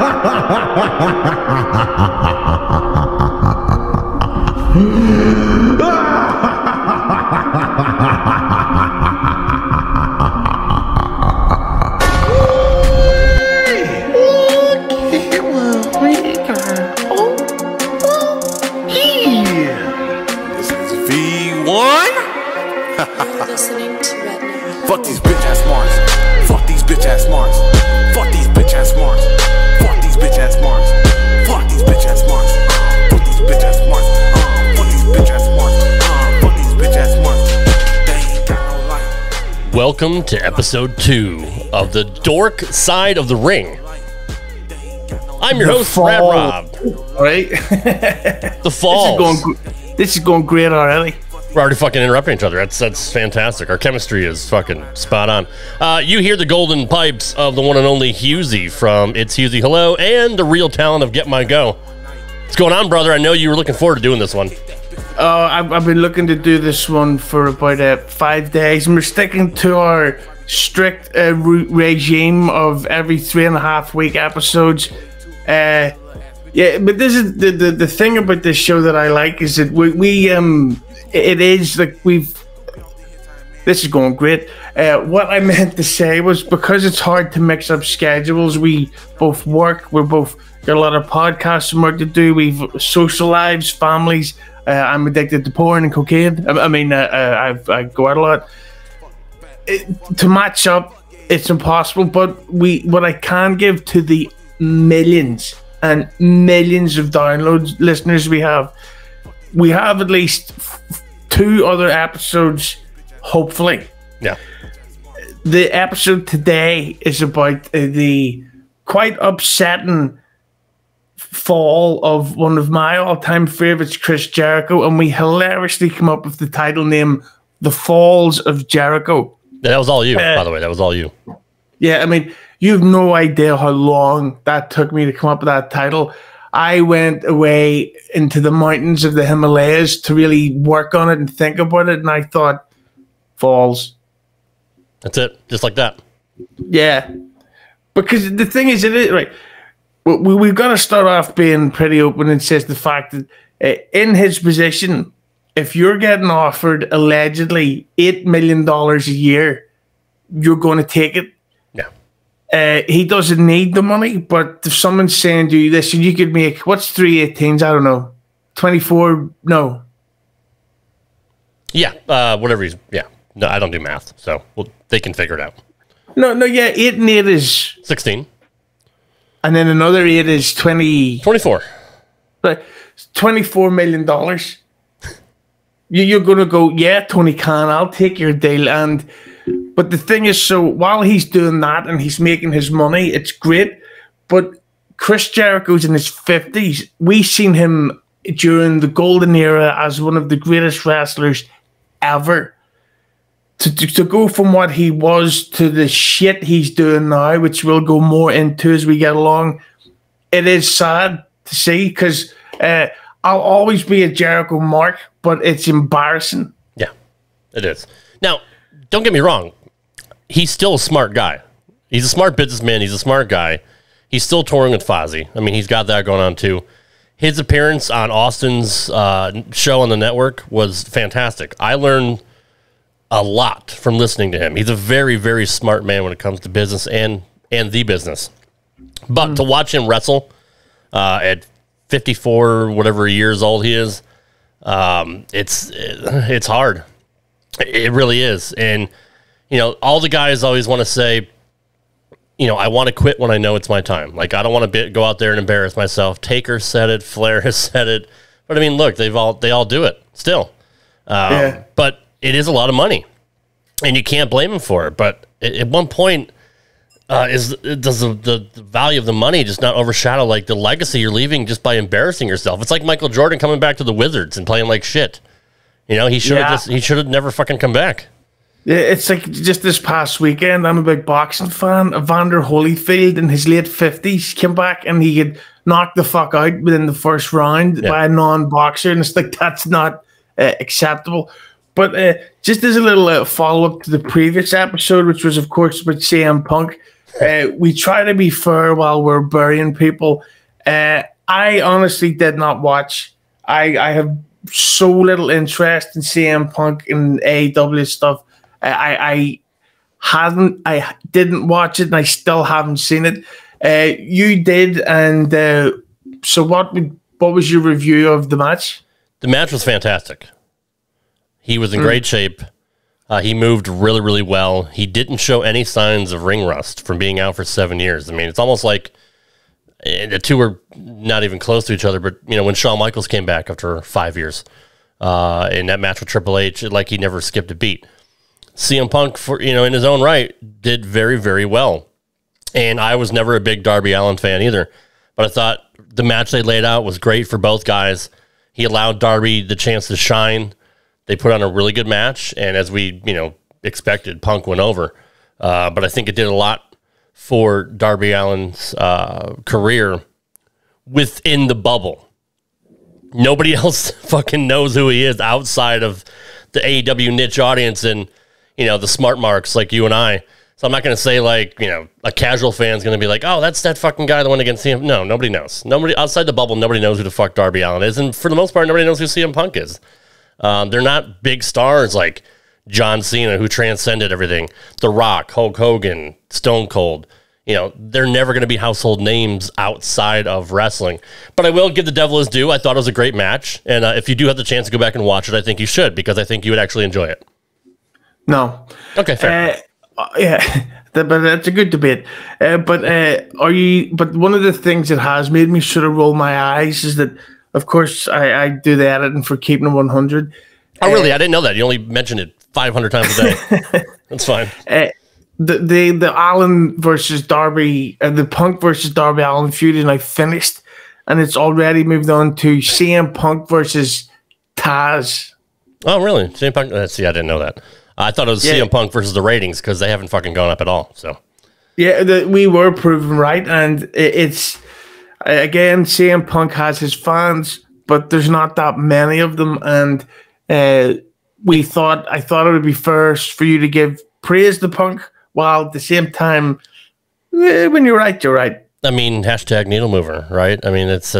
You're listening to Rad Rob. Fuck these bitch ass Mars. Fuck these bitch ass Mars. Fuck these bitch ass Mars. Fuck these bitch ass Mars. Fuck these bitch ass Mars. Fuck these bitch ass Mars. Fuck these bitch ass Mars. Fuck these bitch ass Mars. They ain't got no life. Welcome to episode 2 of the Dork Side of the Ring. I'm your host, Rad Rob. Right? The Falls. This is going great already. We're already fucking interrupting each other. That's fantastic. Our chemistry is fucking spot on. You hear the golden pipes of the one and only Hughezy from It's Hughezy Hello and the real talent of Get My Go. What's going on, brother? I know you were looking forward to doing this one. I've been looking to do this one for about 5 days, and we're sticking to our strict regime of every 3.5 week episodes. Yeah, but this is the thing about this show that I like is that it is like this is going great. What I meant to say was because it's hard to mix up schedules, we both work, we're both got a lot of podcasts and work to do, we've social lives, families. I'm addicted to porn and cocaine. I go out a lot. To match up, it's impossible, but what I can give to the millions and millions of downloads listeners we have at least 2 other episodes, hopefully. Yeah. The episode today is about the quite upsetting fall of one of my all-time favorites, Chris Jericho, and we hilariously come up with the title name, The Falls of Jericho. That was all you, by the way. That was all you. Yeah, I mean, you have no idea how long that took me to come up with that title. I went away into the mountains of the Himalayas to really work on it and think about it, and I thought, Falls. That's it, just like that. Yeah, because the thing is, right. We've got to start off being pretty open and says the fact that in his position, if you're getting offered allegedly $8 million a year, you're going to take it. He doesn't need the money, but if someone's saying to you this, and you could make, what's 3 18s? I don't know. 24? No. Yeah, whatever he's, yeah. No, I don't do math, so they can figure it out. No, yeah, 8 and 8 is 16. And then another 8 is 24. But $24 million. You're going to go, yeah, Tony Khan, I'll take your deal. But the thing is, so while he's doing that and he's making his money, it's great. But Chris Jericho's in his 50s. We've seen him during the golden era as one of the greatest wrestlers ever. To go from what he was to the shit he's doing now, which we'll go more into as we get along, it is sad to see because I'll always be a Jericho mark, but it's embarrassing. Yeah, it is. Now, don't get me wrong. He's still a smart guy. He's a smart businessman. He's a smart guy. He's still touring with Fozzy. I mean, he's got that going on too. His appearance on Austin's show on the network was fantastic. I learned a lot from listening to him. He's a very, very smart man when it comes to business and the business. But to watch him wrestle at 54, whatever years old he is, it's hard. It really is. And, you know, all the guys always want to say, you know, I want to quit when I know it's my time. Like, I don't want to go out there and embarrass myself. Taker said it. Flair has said it. But, I mean, look, they all do it still. Yeah. But it is a lot of money, and you can't blame him for it. But at one point, does the value of the money just not overshadow like the legacy you're leaving just by embarrassing yourself? It's like Michael Jordan coming back to the Wizards and playing like shit. You know, he should have never fucking come back. Yeah, it's like just this past weekend, I'm a big boxing fan. Evander Holyfield in his late 50s came back and he had knocked the fuck out within the first round by a non-boxer, and it's like that's not acceptable. But just as a little follow-up to the previous episode, which was, of course, about CM Punk, We try to be fair while we're burying people. I honestly did not watch. I have so little interest in CM Punk and AEW stuff. I didn't watch it, and I still haven't seen it. You did, and so what was your review of the match? The match was fantastic. He was in great shape. He moved really, really well. He didn't show any signs of ring rust from being out for 7 years. I mean, it's almost like the two were not even close to each other. But, you know, when Shawn Michaels came back after 5 years in that match with Triple H, like he never skipped a beat. CM Punk, in his own right, did very, very well. And I was never a big Darby Allin fan either. But I thought the match they laid out was great for both guys. He allowed Darby the chance to shine. They put on a really good match, and as we, expected, Punk went over. But I think it did a lot for Darby Allin's career within the bubble. Nobody else fucking knows who he is outside of the AEW niche audience and, the smart marks like you and I. So I'm not going to say a casual fan's going to be like, oh, that's that fucking guy that went against CM. No, nobody knows. Nobody outside the bubble, nobody knows who the fuck Darby Allin is. And for the most part, nobody knows who CM Punk is. They're not big stars like John Cena, who transcended everything. The Rock, Hulk Hogan, Stone Cold. They're never going to be household names outside of wrestling. But I will give the devil his due. I thought it was a great match. And if you do have the chance to go back and watch it, I think you should, because I think you would actually enjoy it. No. Okay, fair. Yeah, but that's a good debate. But one of the things that has made me sort of roll my eyes is that, of course, I do the editing for Keeping It 100. Oh, really? I didn't know that. You only mentioned it 500 times a day. That's fine. The Allen versus Darby, the Punk versus Darby Allin feud is now finished, and it's already moved on to CM Punk versus Taz. Oh, really? CM Punk? See, I didn't know that. I thought it was CM Punk versus the ratings, because they haven't fucking gone up at all. So, yeah, we were proven right, and it's again, CM Punk has his fans, but there's not that many of them, and I thought it would be first for you to give praise to Punk, while at the same time, when you're right, you're right. I mean, hashtag needle mover, right? I mean, it's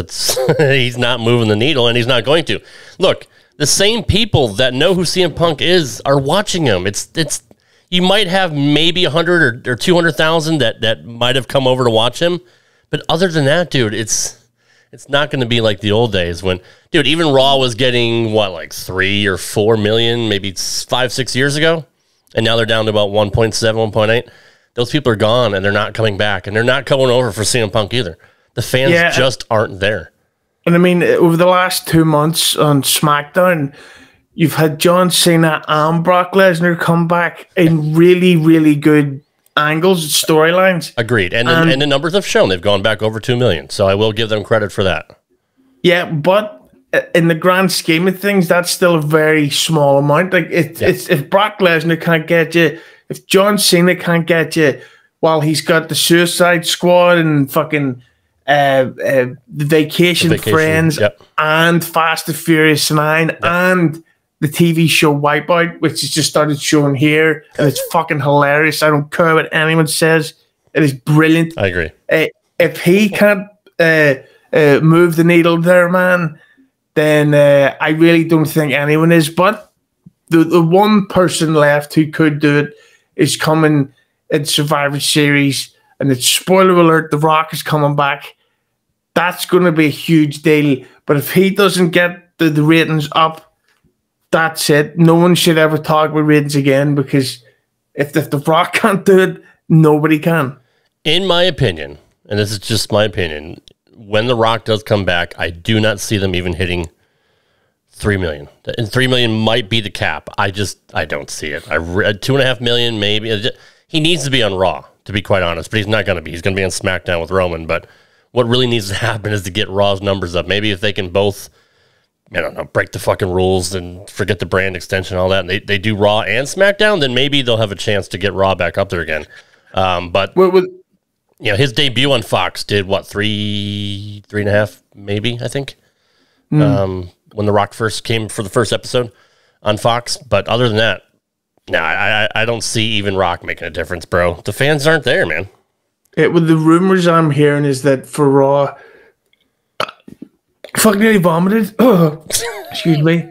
he's not moving the needle, and he's not going to. Look, the same people that know who CM Punk is are watching him. It's you might have maybe 100 or 200,000 that might have come over to watch him, but other than that, dude, it's not going to be like the old days when, dude, even Raw was getting like 3 or 4 million, maybe 5-6 years ago, and now they're down to about 1.7, 1.8. Those people are gone, and they're not coming back, and they're not coming over for CM Punk either. The fans just aren't there. And I mean, over the last 2 months on SmackDown, you've had John Cena and Brock Lesnar come back in really, really good angles, storylines. Agreed. And the numbers have shown they've gone back over 2 million. So I will give them credit for that. Yeah, but in the grand scheme of things, that's still a very small amount. Like it's if Brock Lesnar can't get you, if John Cena can't get you, while he's got the Suicide Squad and fucking the Vacation Friends and Fast and Furious 9 and the TV show Wipeout, which has just started showing here, and it's fucking hilarious. I don't care what anyone says. It is brilliant. I agree. If he can't move the needle there, man, then I really don't think anyone is. But the one person left who could do it is coming in Survivor Series, and it's spoiler alert, The Rock is coming back. That's going to be a huge deal. But if he doesn't get the ratings up, that's it. No one should ever talk about ratings again, because if The Rock can't do it, nobody can. In my opinion, and this is just my opinion, when The Rock does come back, I do not see them even hitting 3 million. And 3 million might be the cap. I don't see it. 2.5 million, maybe. He needs to be on Raw, to be quite honest, but he's not going to be. He's going to be on SmackDown with Roman. But what really needs to happen is to get Raw's numbers up. Maybe if they can both, I don't know, break the fucking rules and forget the brand extension and all that, and they do Raw and SmackDown, then maybe they'll have a chance to get Raw back up there again. But his debut on Fox did what, 3.5, maybe, I think, when The Rock first came for the first episode on Fox. But other than that, no, I don't see even Rock making a difference, bro. The fans aren't there, man. With the rumors I'm hearing is that for Raw, fucking nearly vomited. Oh, excuse me.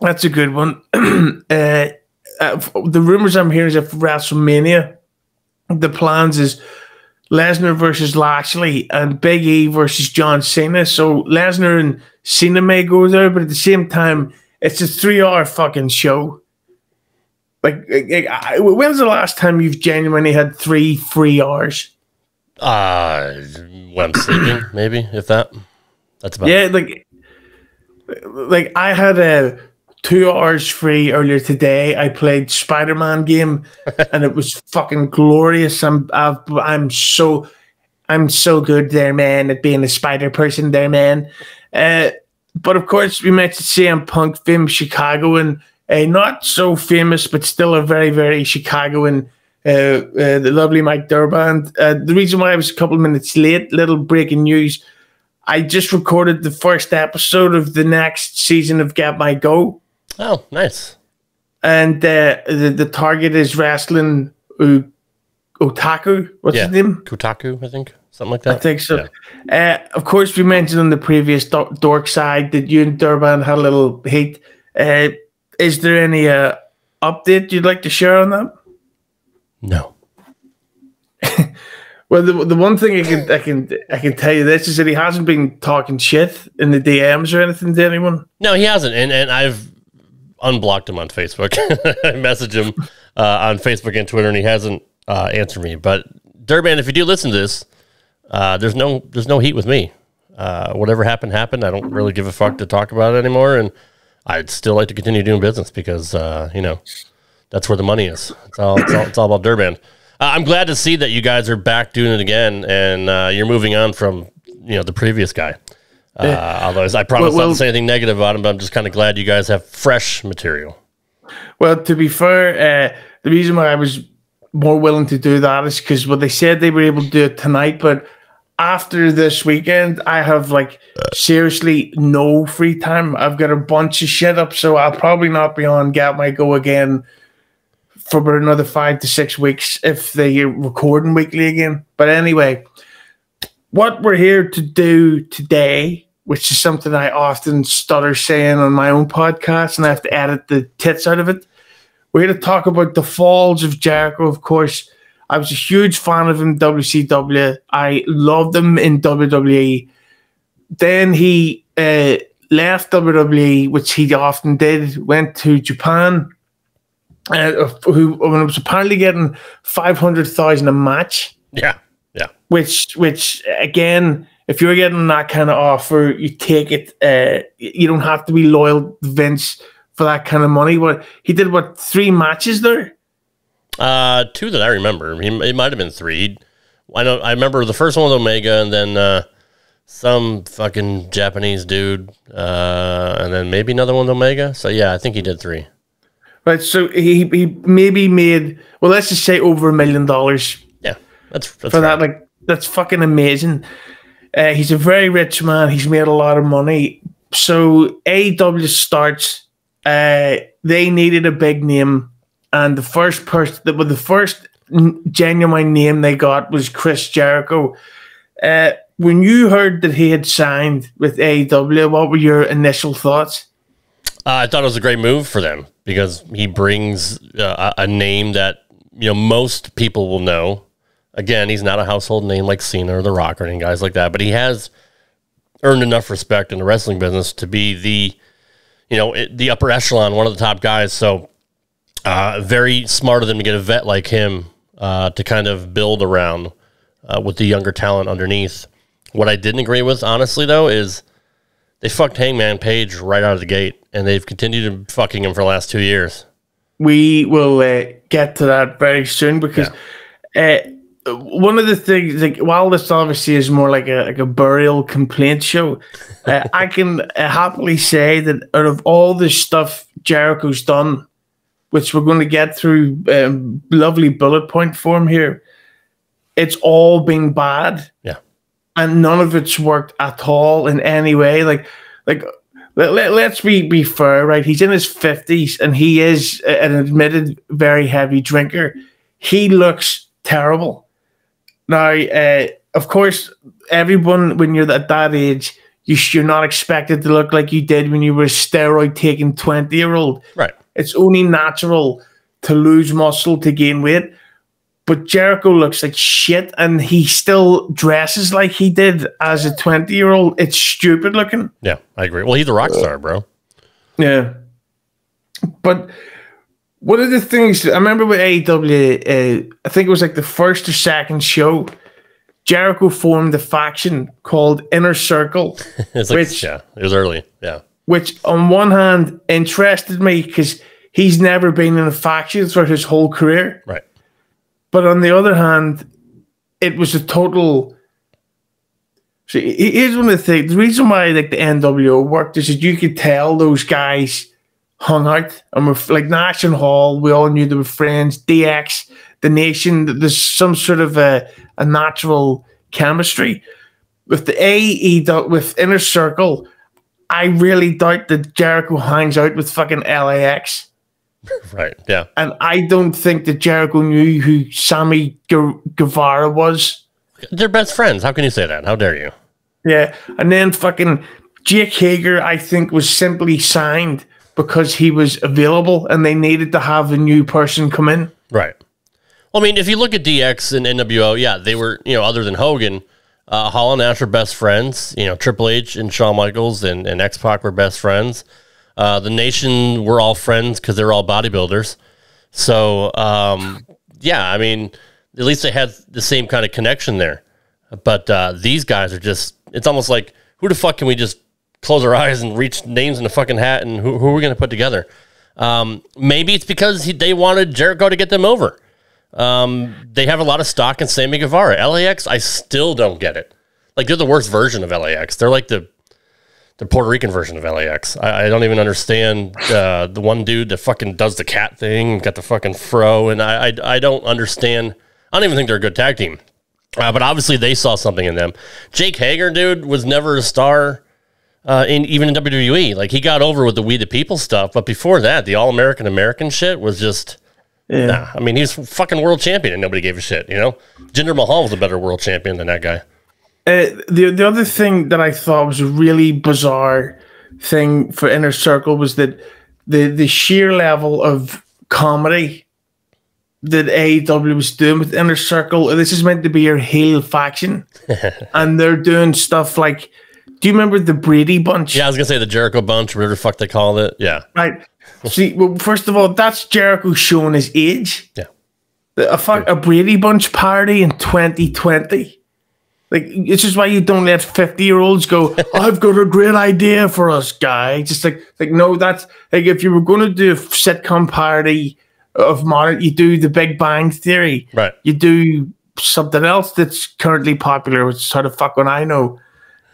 That's a good one. The rumors I'm hearing is that for WrestleMania, the plans is Lesnar versus Lashley and Big E versus John Cena. So Lesnar and Cena may go there, but at the same time, it's a 3-hour fucking show. When's the last time you've genuinely had 3 free hours? When I'm sleeping, maybe, if that. That's about it. Like I had 2 hours free earlier today. I played Spider-Man game, and it was fucking glorious. I'm so good there, man, at being a spider person there, man. But of course, we mentioned CM Punk, famous Chicagoan, not so famous, but still a very, very Chicagoan. The lovely Mike Durband. The reason why I was a couple of minutes late, little breaking news. I just recorded the first episode of the next season of Get My Go. Oh, nice. And the target is wrestling Otaku. What's his name? Kotaku, I think. Something like that. I think so. Yeah. Of course, we mentioned on the previous Dork side that you and Durban had a little heat. Is there any update you'd like to share on that? No. Well, the one thing I can tell you this is that he hasn't been talking shit in the DMs or anything to anyone. No, he hasn't, and I've unblocked him on Facebook. I messaged him on Facebook and Twitter, and he hasn't answered me. But Durban, if you do listen to this, there's no heat with me. Whatever happened. I don't really give a fuck to talk about it anymore, and I'd still like to continue doing business because that's where the money is. It's all about Durban. I'm glad to see that you guys are back doing it again, and you're moving on from the previous guy. Although I promise not to say anything negative about him, but I'm just kind of glad you guys have fresh material. Well, to be fair, the reason why I was more willing to do that is because they said they were able to do it tonight, but after this weekend, I have seriously no free time. I've got a bunch of shit up, so I'll probably not be on Get My Go again for about another 5 to 6 weeks if they're recording weekly again. But anyway, what we're here to do today, which is something I often stutter saying on my own podcast, and I have to edit the tits out of it. We're here to talk about the falls of Jericho. Of course, I was a huge fan of him in WCW. I loved him in WWE. Then he left WWE, which he often did, went to Japan, who was apparently getting $500,000 a match. Yeah. Which again, if you're getting that kind of offer, you take it. You don't have to be loyal to Vince for that kind of money. But he did 3 matches there? 2 that I remember. It might have been 3. I remember the first one with Omega, and then some fucking Japanese dude, and then maybe another one with Omega. So yeah, I think he did 3. Right, so he maybe made, well, let's just say over $1 million. Yeah, that's for that. That's fucking amazing. He's a very rich man. He's made a lot of money. So AEW starts. They needed a big name, and the first genuine name they got was Chris Jericho. When you heard that he had signed with AEW, what were your initial thoughts? I thought it was a great move for them because he brings a name that most people will know. Again, he's not a household name like Cena or The Rock or any guys like that, but he has earned enough respect in the wrestling business to be the upper echelon, one of the top guys. So very smart of them to get a vet like him to kind of build around with the younger talent underneath. What I didn't agree with, honestly, though, is they fucked Hangman Page right out of the gate, and they've continued fucking him for the last 2 years. We will get to that very soon because one of the things, while this obviously is more like a burial complaint show, I can happily say that out of all the stuff Jericho's done, which we're going to get through lovely bullet point form here, it's all been bad. Yeah. And none of it's worked at all in any way. Let's be fair, right? He's in his 50s and he is an admitted very heavy drinker. He looks terrible. Now, of course, everyone, when you're at that age, you're not expected to look like you did when you were a steroid-taking 20-year-old. Right. It's only natural to lose muscle to gain weight. But Jericho looks like shit, and he still dresses like he did as a 20-year-old. It's stupid looking. Yeah, I agree. Well, he's a rock star, bro. Yeah. But one of the things, I remember with AEW, I think it was like the first or second show, Jericho formed a faction called Inner Circle. It's like, it was early. Yeah. Which, on one hand, interested me because he's never been in a faction throughout his whole career. Right. But on the other hand, it was a total. See, here's one of the things. The reason why like the NWO worked is that you could tell those guys hung out and were like Nash and Hall. We all knew they were friends. DX, the Nation. There's some sort of a natural chemistry with the AEW with Inner Circle. I really doubt that Jericho hangs out with fucking LAX. Right, yeah. And I don't think that Jericho knew who Sammy Guevara was. They're best friends. How can you say that? How dare you? Yeah. And then fucking Jake Hager, I think, was simply signed because he was available and they needed to have a new person come in. Right. Well, I mean, if you look at DX and NWO, yeah, they were, other than Hogan, Hall and Nash are best friends. Triple H and Shawn Michaels and X-Pac were best friends. The Nation were all friends because they were all bodybuilders. So, yeah, I mean, at least they had the same kind of connection there. But these guys are just, it's almost like, who the fuck can we just close our eyes and reach names in the fucking hat and who are we going to put together? Maybe it's because they wanted Jericho to get them over. They have a lot of stock in Sammy Guevara. LAX, I still don't get it. Like, they're the worst version of LAX. They're like the Puerto Rican version of LAX. I don't even understand the one dude that fucking does the cat thing, got the fucking fro, and I don't understand. I don't even think they're a good tag team. But obviously they saw something in them. Jake Hager, dude, was never a star even in WWE. Like, he got over with the We the People stuff, but before that, the All-American American shit was just... Yeah. Nah. I mean, he's fucking world champion and nobody gave a shit, Jinder Mahal was a better world champion than that guy. The other thing that I thought was a really bizarre thing for Inner Circle was that the sheer level of comedy that AEW was doing with Inner Circle. This is meant to be your heel faction, and they're doing stuff like, do you remember the Brady Bunch? Yeah, I was gonna say the Jericho Bunch, whatever the fuck they called it. Yeah, right. See, well, first of all, that's Jericho showing his age. Yeah, a Brady Bunch party in 2020. Like, it's just why you don't let 50-year-olds go, I've got a great idea for us, guy. Just like no, that's like, if you were going to do a sitcom party of modern, you do the Big Bang Theory. Right. You do something else that's currently popular, which is how the fuck when I know.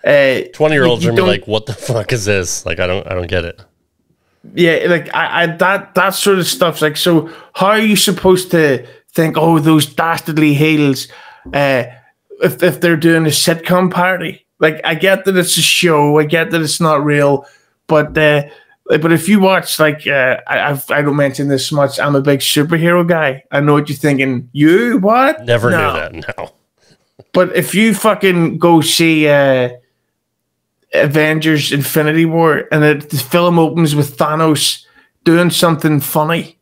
20-year-olds are gonna be like, what the fuck is this? Like, I don't get it. Yeah, like I that sort of stuff's like, so how are you supposed to think, oh, those dastardly heels, if they're doing a sitcom party? Like, I get that it's a show, I get that it's not real, but if you watch, like, I don't mention this much, I'm a big superhero guy. I know what you're thinking. You what? Never knew that. No. But if you fucking go see Avengers Infinity War and the film opens with Thanos doing something funny,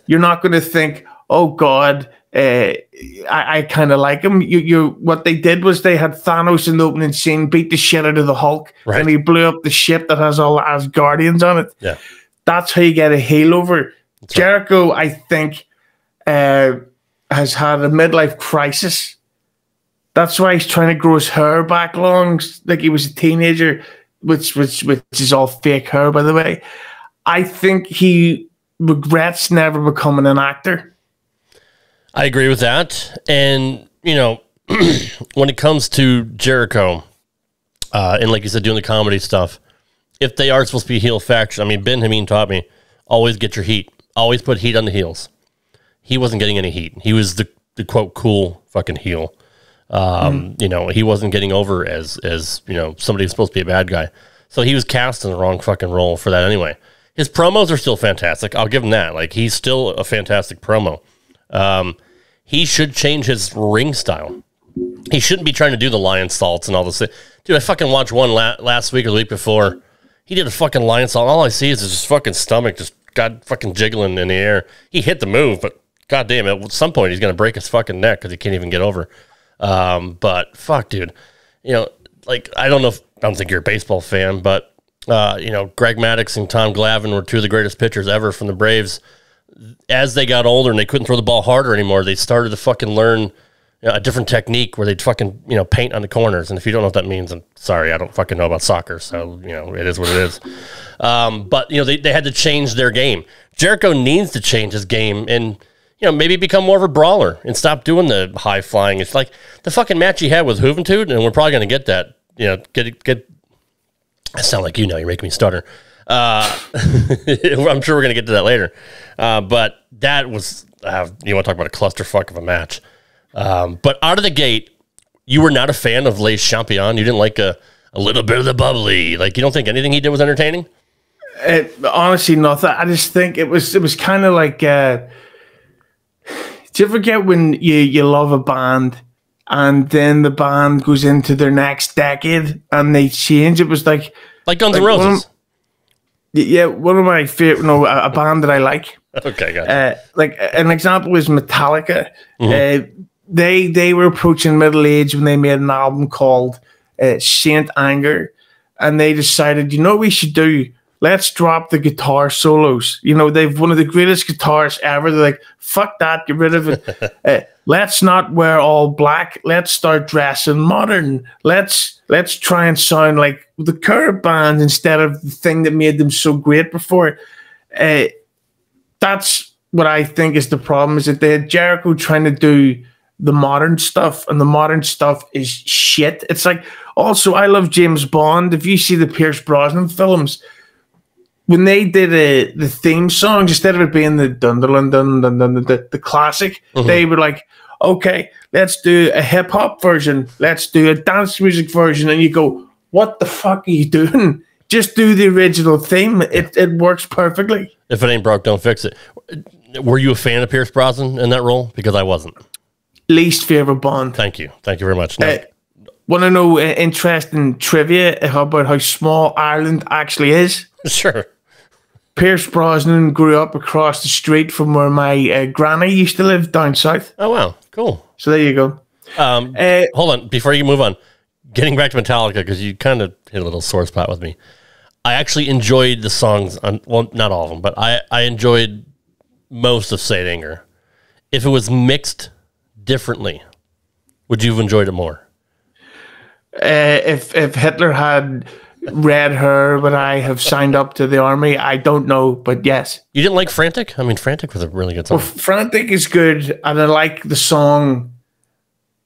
you're not going to think, oh God, I kind of like him. You what they did was they had Thanos in the opening scene beat the shit out of the Hulk, right, and he blew up the ship that has all the Asgardians on it. Yeah, that's how you get a heel over. That's Jericho, right. I think, has had a midlife crisis. That's why he's trying to grow his hair back long, like he was a teenager, which is all fake hair, by the way. I think he regrets never becoming an actor. I agree with that. And, when it comes to Jericho, and like you said, doing the comedy stuff, if they are supposed to be a heel faction, I mean, Ben Hameen taught me, always get your heat. Always put heat on the heels. He wasn't getting any heat. He was the quote, cool fucking heel. He wasn't getting over as somebody who's supposed to be a bad guy. So he was cast in the wrong fucking role for that anyway. His promos are still fantastic. I'll give him that. Like, he's still a fantastic promo. he should change his ring style. He shouldn't be trying to do the lion salts and all this. Dude, I fucking watched one last week or the week before. He did a fucking lion salt. All I see is his fucking stomach just got fucking jiggling in the air. He hit the move, but goddamn, at some point he's going to break his fucking neck because he can't even get over. But fuck, dude. You know, like, I don't think you're a baseball fan, but, you know, Greg Maddux and Tom Glavine were two of the greatest pitchers ever from the Braves. As they got older and they couldn't throw the ball harder anymore, they started to fucking learn a different technique where they'd fucking, you know, paint on the corners. And if you don't know what that means, I'm sorry, I don't fucking know about soccer. So, you know, it is what it is. But, you know, they had to change their game. Jericho needs to change his game and, you know, maybe become more of a brawler and stop doing the high flying. It's like the fucking match he had with Juventud, and we're probably going to get that, you know, get, I sound like, you know, you're making me stutter. I'm sure we're going to get to that later. But that was, you want to talk about a clusterfuck of a match. But out of the gate, you were not a fan of Les Champions. You didn't like a little bit of the bubbly. Like, you don't think anything he did was entertaining? Honestly, nothing. I just think it was kind of like, do you ever get when you love a band and then the band goes into their next decade and they change? It was like Guns N' Roses. One of my favorite, a band that I like. Okay, gotcha. Like an example is Metallica. Mm-hmm. They were approaching middle age when they made an album called Saint Anger, and they decided, you know what we should do? Let's drop the guitar solos. You know, they've one of the greatest guitars ever. They're like, fuck that, get rid of it. Let's not wear all black. Let's start dressing modern. Let's try and sound like the current band instead of the thing that made them so great before. That's what I think is the problem, is that they had Jericho trying to do the modern stuff, and the modern stuff is shit. It's like, also, I love James Bond. If you see the Pierce Brosnan films, when they did the theme songs, instead of it being the dun dun dun dun dun the classic, they were like, okay, let's do a hip hop version, let's do a dance music version, and you go, what the fuck are you doing? Just do the original theme. It works perfectly. If it ain't broke, don't fix it. Were you a fan of Pierce Brosnan in that role? Because I wasn't. Least favorite Bond. Thank you very much. Want to know interesting trivia about how small Ireland actually is? Sure. Pierce Brosnan grew up across the street from where my granny used to live down south. Oh, wow. Cool. So there you go. Hold on. Before you move on, getting back to Metallica, because you kind of hit a little sore spot with me. I actually enjoyed the songs. Well, not all of them, but I enjoyed most of Saint Anger. If it was mixed differently, would you have enjoyed it more? If Hitler had red hair when I have signed up to the army, I don't know, but yes. You didn't like Frantic? I mean, Frantic was a really good song. Well, Frantic is good, and I like the song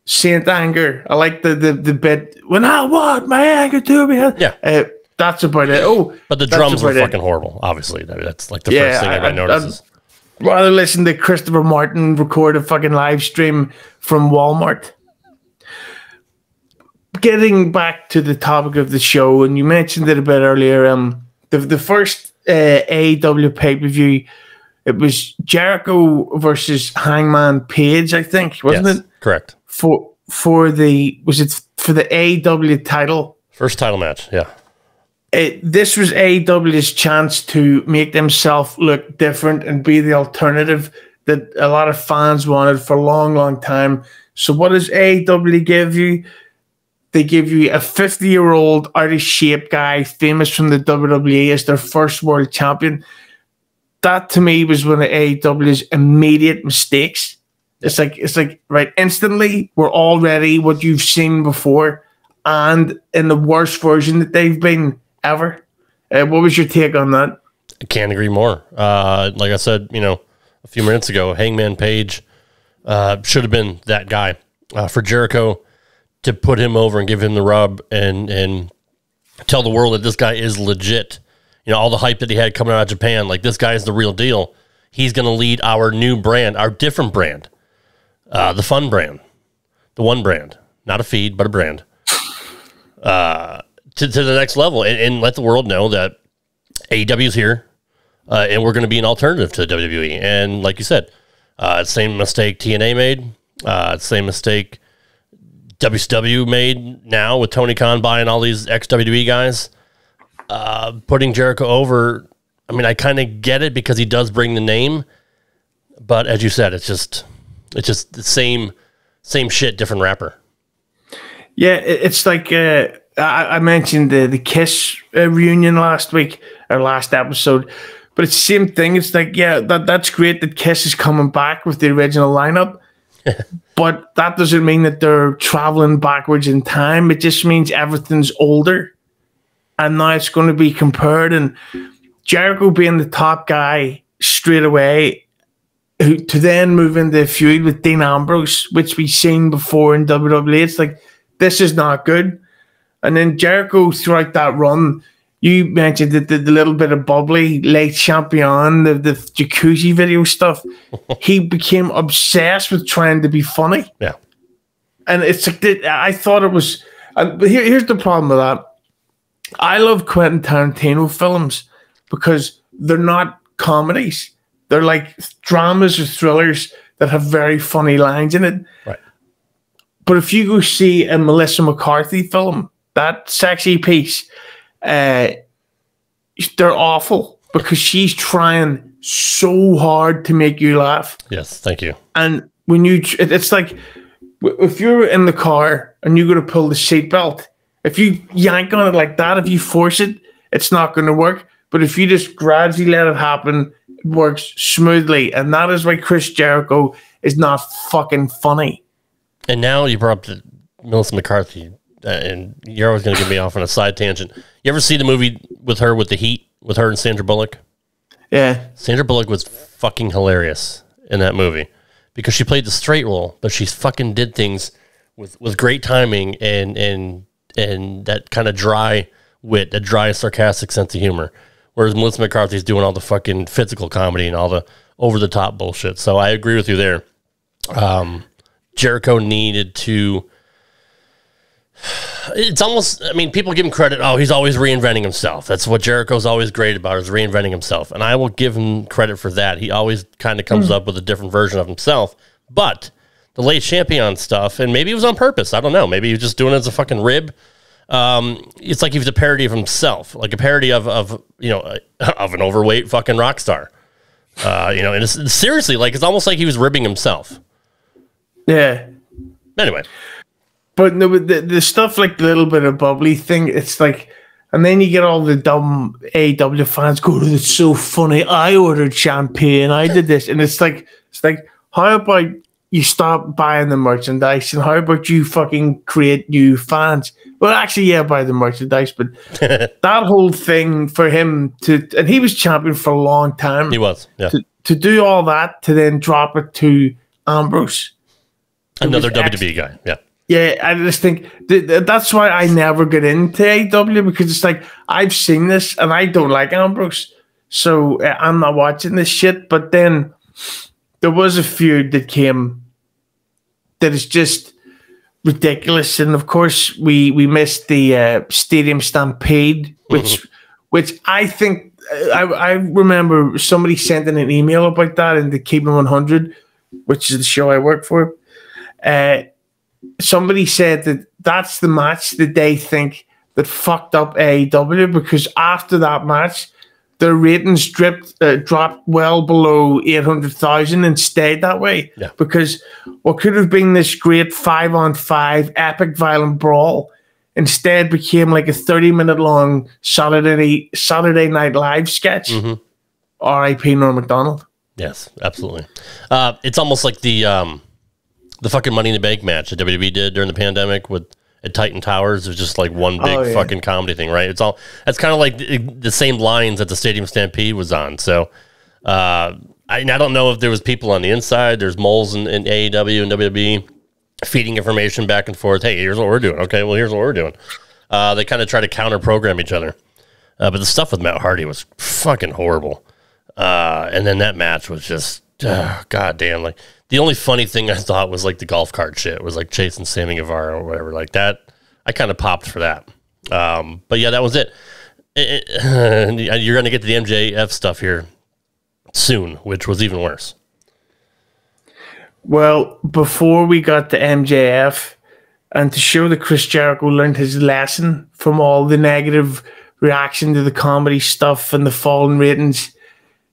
Saint Anger. I like the bit, when I want my anger to be. Yeah. That's about it. Oh, but the drums were fucking horrible, obviously. That's like the first thing everybody notices. I'd rather listen to Christopher Martin record a fucking live stream from Walmart. Getting back to the topic of the show, and you mentioned it a bit earlier, the first AEW pay-per-view, it was Jericho versus Hangman Page, I think, wasn't it? Correct. For the AEW title? First title match, yeah. This was AEW's chance to make themselves look different and be the alternative that a lot of fans wanted for a long, long time. So what does AEW give you? They give you a 50-year-old out-of-shape guy, famous from the WWE, as their first world champion. That, to me, was one of AEW's immediate mistakes. It's like right, instantly, we're all ready, what you've seen before, and in the worst version that they've been ever. What was your take on that? I can't agree more. Like I said, a few minutes ago, Hangman Page should have been that guy for Jericho to put him over and give him the rub and tell the world that this guy is legit. All the hype that he had coming out of Japan, like, this guy is the real deal. He's going to lead our new brand, our different brand, the fun brand, the one brand, not a feed, but a brand, to the next level, and let the world know that AEW is here, and we're going to be an alternative to WWE. And like you said, Same mistake TNA made. Same mistake WCW made now with Tony Khan buying all these ex-WWE guys. Putting Jericho over, I mean, I kind of get it because he does bring the name. But as you said, it's just the same shit, different rapper. Yeah, it's like I mentioned the Kiss reunion last week, or last episode. But it's the same thing. It's like, yeah, that's great that Kiss is coming back with the original lineup. But that doesn't mean that they're traveling backwards in time. It just means everything's older. And now it's going to be compared. And Jericho being the top guy straight away, to then move into a feud with Dean Ambrose, which we've seen before in WWE. It's like, this is not good. And then Jericho, throughout that run, you mentioned the little bit of bubbly, late champion, the jacuzzi video stuff. He became obsessed with trying to be funny. Yeah. And it's like, I thought it was, but here's the problem with that. I love Quentin Tarantino films because they're not comedies. They're like dramas or thrillers that have very funny lines in it. Right. But if you go see a Melissa McCarthy film, that sexy piece, they're awful because she's trying so hard to make you laugh. Yes, thank you. And when it's like, if you're in the car and you're going to pull the seatbelt, if you yank on it like that, if you force it, it's not going to work. But if you just gradually let it happen, it works smoothly. And that is why Chris Jericho is not fucking funny. And now you brought up the Melissa McCarthy, and you're always going to get me off on a side tangent. You ever see the movie with her with the Heat, with her and Sandra Bullock? Yeah. Sandra Bullock was fucking hilarious in that movie because she played the straight role, but she fucking did things with great timing and that kind of dry wit, that dry, sarcastic sense of humor. Whereas Melissa McCarthy's doing all the fucking physical comedy and all the over-the-top bullshit. So I agree with you there. Jericho needed to... It's almost... I mean, people give him credit. Oh, he's always reinventing himself. That's what Jericho's always great about, is reinventing himself. And I will give him credit for that. He always kind of comes up with a different version of himself. But the late champion stuff, and maybe it was on purpose. I don't know. Maybe he was just doing it as a fucking rib. It's like he was a parody of himself, like a parody of an overweight fucking rock star. And it's seriously, like, it's almost like he was ribbing himself. Yeah. Anyway. But no, the stuff like the little bit of bubbly thing, it's like, and then you get all the dumb AEW fans going, "Oh, it's so funny. I ordered champagne. I did this." And it's like, how about you stop buying the merchandise, and how about you fucking create new fans? Well, actually, yeah, buy the merchandise, but that whole thing for him and he was champion for a long time. He was, yeah. To do all that, to then drop it to Ambrose. Another WWE guy, yeah. Yeah, I just think that's why I never get into AEW, because it's like, I've seen this and I don't like Ambrose, so I'm not watching this shit. But then there was a feud that came that is just ridiculous, and of course we missed the Stadium Stampede, which I think I remember somebody sending an email about that in the Keeping 100, which is the show I work for. Somebody said that that's the match that they think that fucked up AEW, because after that match, their ratings dropped well below 800,000 and stayed that way. Yeah. Because what could have been this great 5-on-5 epic violent brawl instead became like a 30-minute long Saturday Night Live sketch. Mm-hmm. R.I.P. Norm Macdonald. Yes, absolutely. It's almost like the fucking Money in the Bank match that WWE did during the pandemic at Titan Towers. It was just like one big fucking comedy thing, right? That's kind of like the same lines that the Stadium Stampede was on. So I don't know if there was people on the inside. There's moles in AEW and WWE feeding information back and forth. Hey, here's what we're doing. Okay, well, here's what we're doing. They kind of try to counter-program each other. But the stuff with Matt Hardy was fucking horrible. And then that match was just, goddamn, like, the only funny thing I thought was like the golf cart shit. It was like chasing Sammy Guevara or whatever like that. I kind of popped for that. But yeah, that was it. You're going to get to the MJF stuff here soon, which was even worse. Well, before we got to MJF, and to show that Chris Jericho learned his lesson from all the negative reaction to the comedy stuff and the fallen ratings,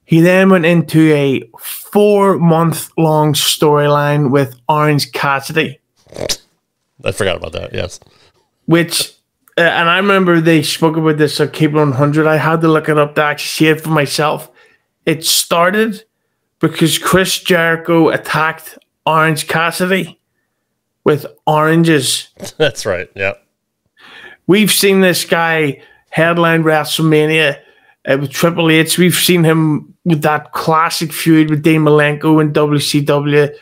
he then went into a 4-month-long storyline with Orange Cassidy. I forgot about that, yes. Which, and I remember they spoke about this on Cable 100. I had to look it up to actually see it for myself. It started because Chris Jericho attacked Orange Cassidy with oranges. That's right, yeah. We've seen this guy headline WrestleMania with Triple H. We've seen him with that classic feud with Dean Malenko in WCW.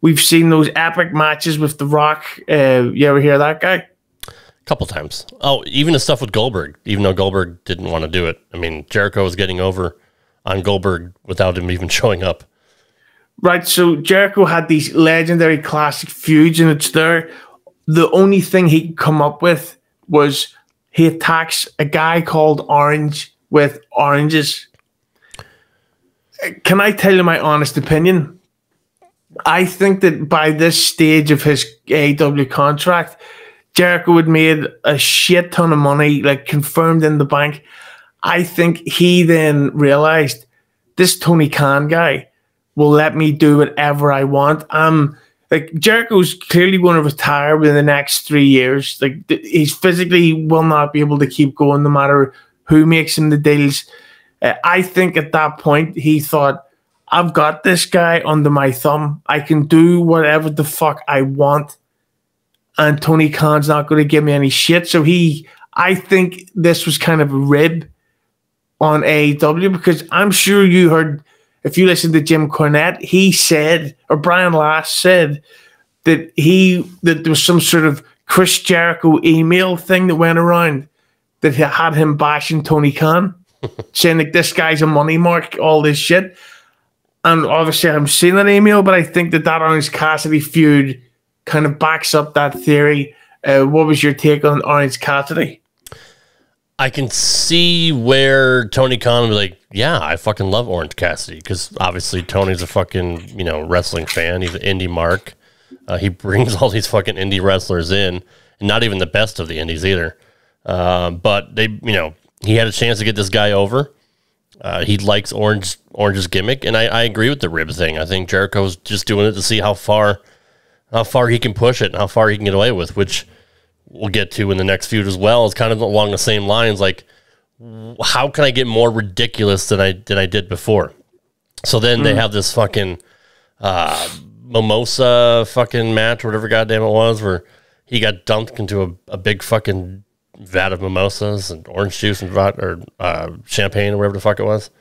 We've seen those epic matches with The Rock. You ever hear that guy? A couple times. Oh, even the stuff with Goldberg, even though Goldberg didn't want to do it. I mean, Jericho was getting over on Goldberg without him even showing up. Right, so Jericho had these legendary classic feuds, and it's there. The only thing he could come up with was he attacks a guy called Orange with oranges. Can I tell you my honest opinion? I think that by this stage of his AEW contract, Jericho had made a shit ton of money, like confirmed in the bank. I think he then realized this Tony Khan guy will let me do whatever I want. Like Jericho's clearly going to retire within the next 3 years. Like he's physically will not be able to keep going no matter who makes him the deals. I think at that point he thought, I've got this guy under my thumb. I can do whatever the fuck I want. And Tony Khan's not going to give me any shit. So I think this was kind of a rib on AEW, because I'm sure you heard, if you listen to Jim Cornette, he said, or Brian Last said, that there was some sort of Chris Jericho email thing that went around that had him bashing Tony Khan, saying like this guy's a money mark, all this shit. And obviously I haven't seen that email, but I think that Orange Cassidy feud kind of backs up that theory. What was your take on Orange Cassidy? I can see where Tony Khan would be like, yeah, I fucking love Orange Cassidy, because obviously Tony's a fucking, wrestling fan. He's an indie mark. He brings all these fucking indie wrestlers in, and not even the best of the indies either. But they, he had a chance to get this guy over. He likes Orange's gimmick, and I agree with the rib thing. I think Jericho's just doing it to see how far he can push it and how far he can get away with, which we'll get to in the next feud as well. It's kind of along the same lines, like, how can I get more ridiculous than I did before? So then they have this fucking mimosa fucking match, or whatever goddamn it was, where he got dumped into a big fucking vat of mimosas and orange juice and champagne or whatever the fuck it was.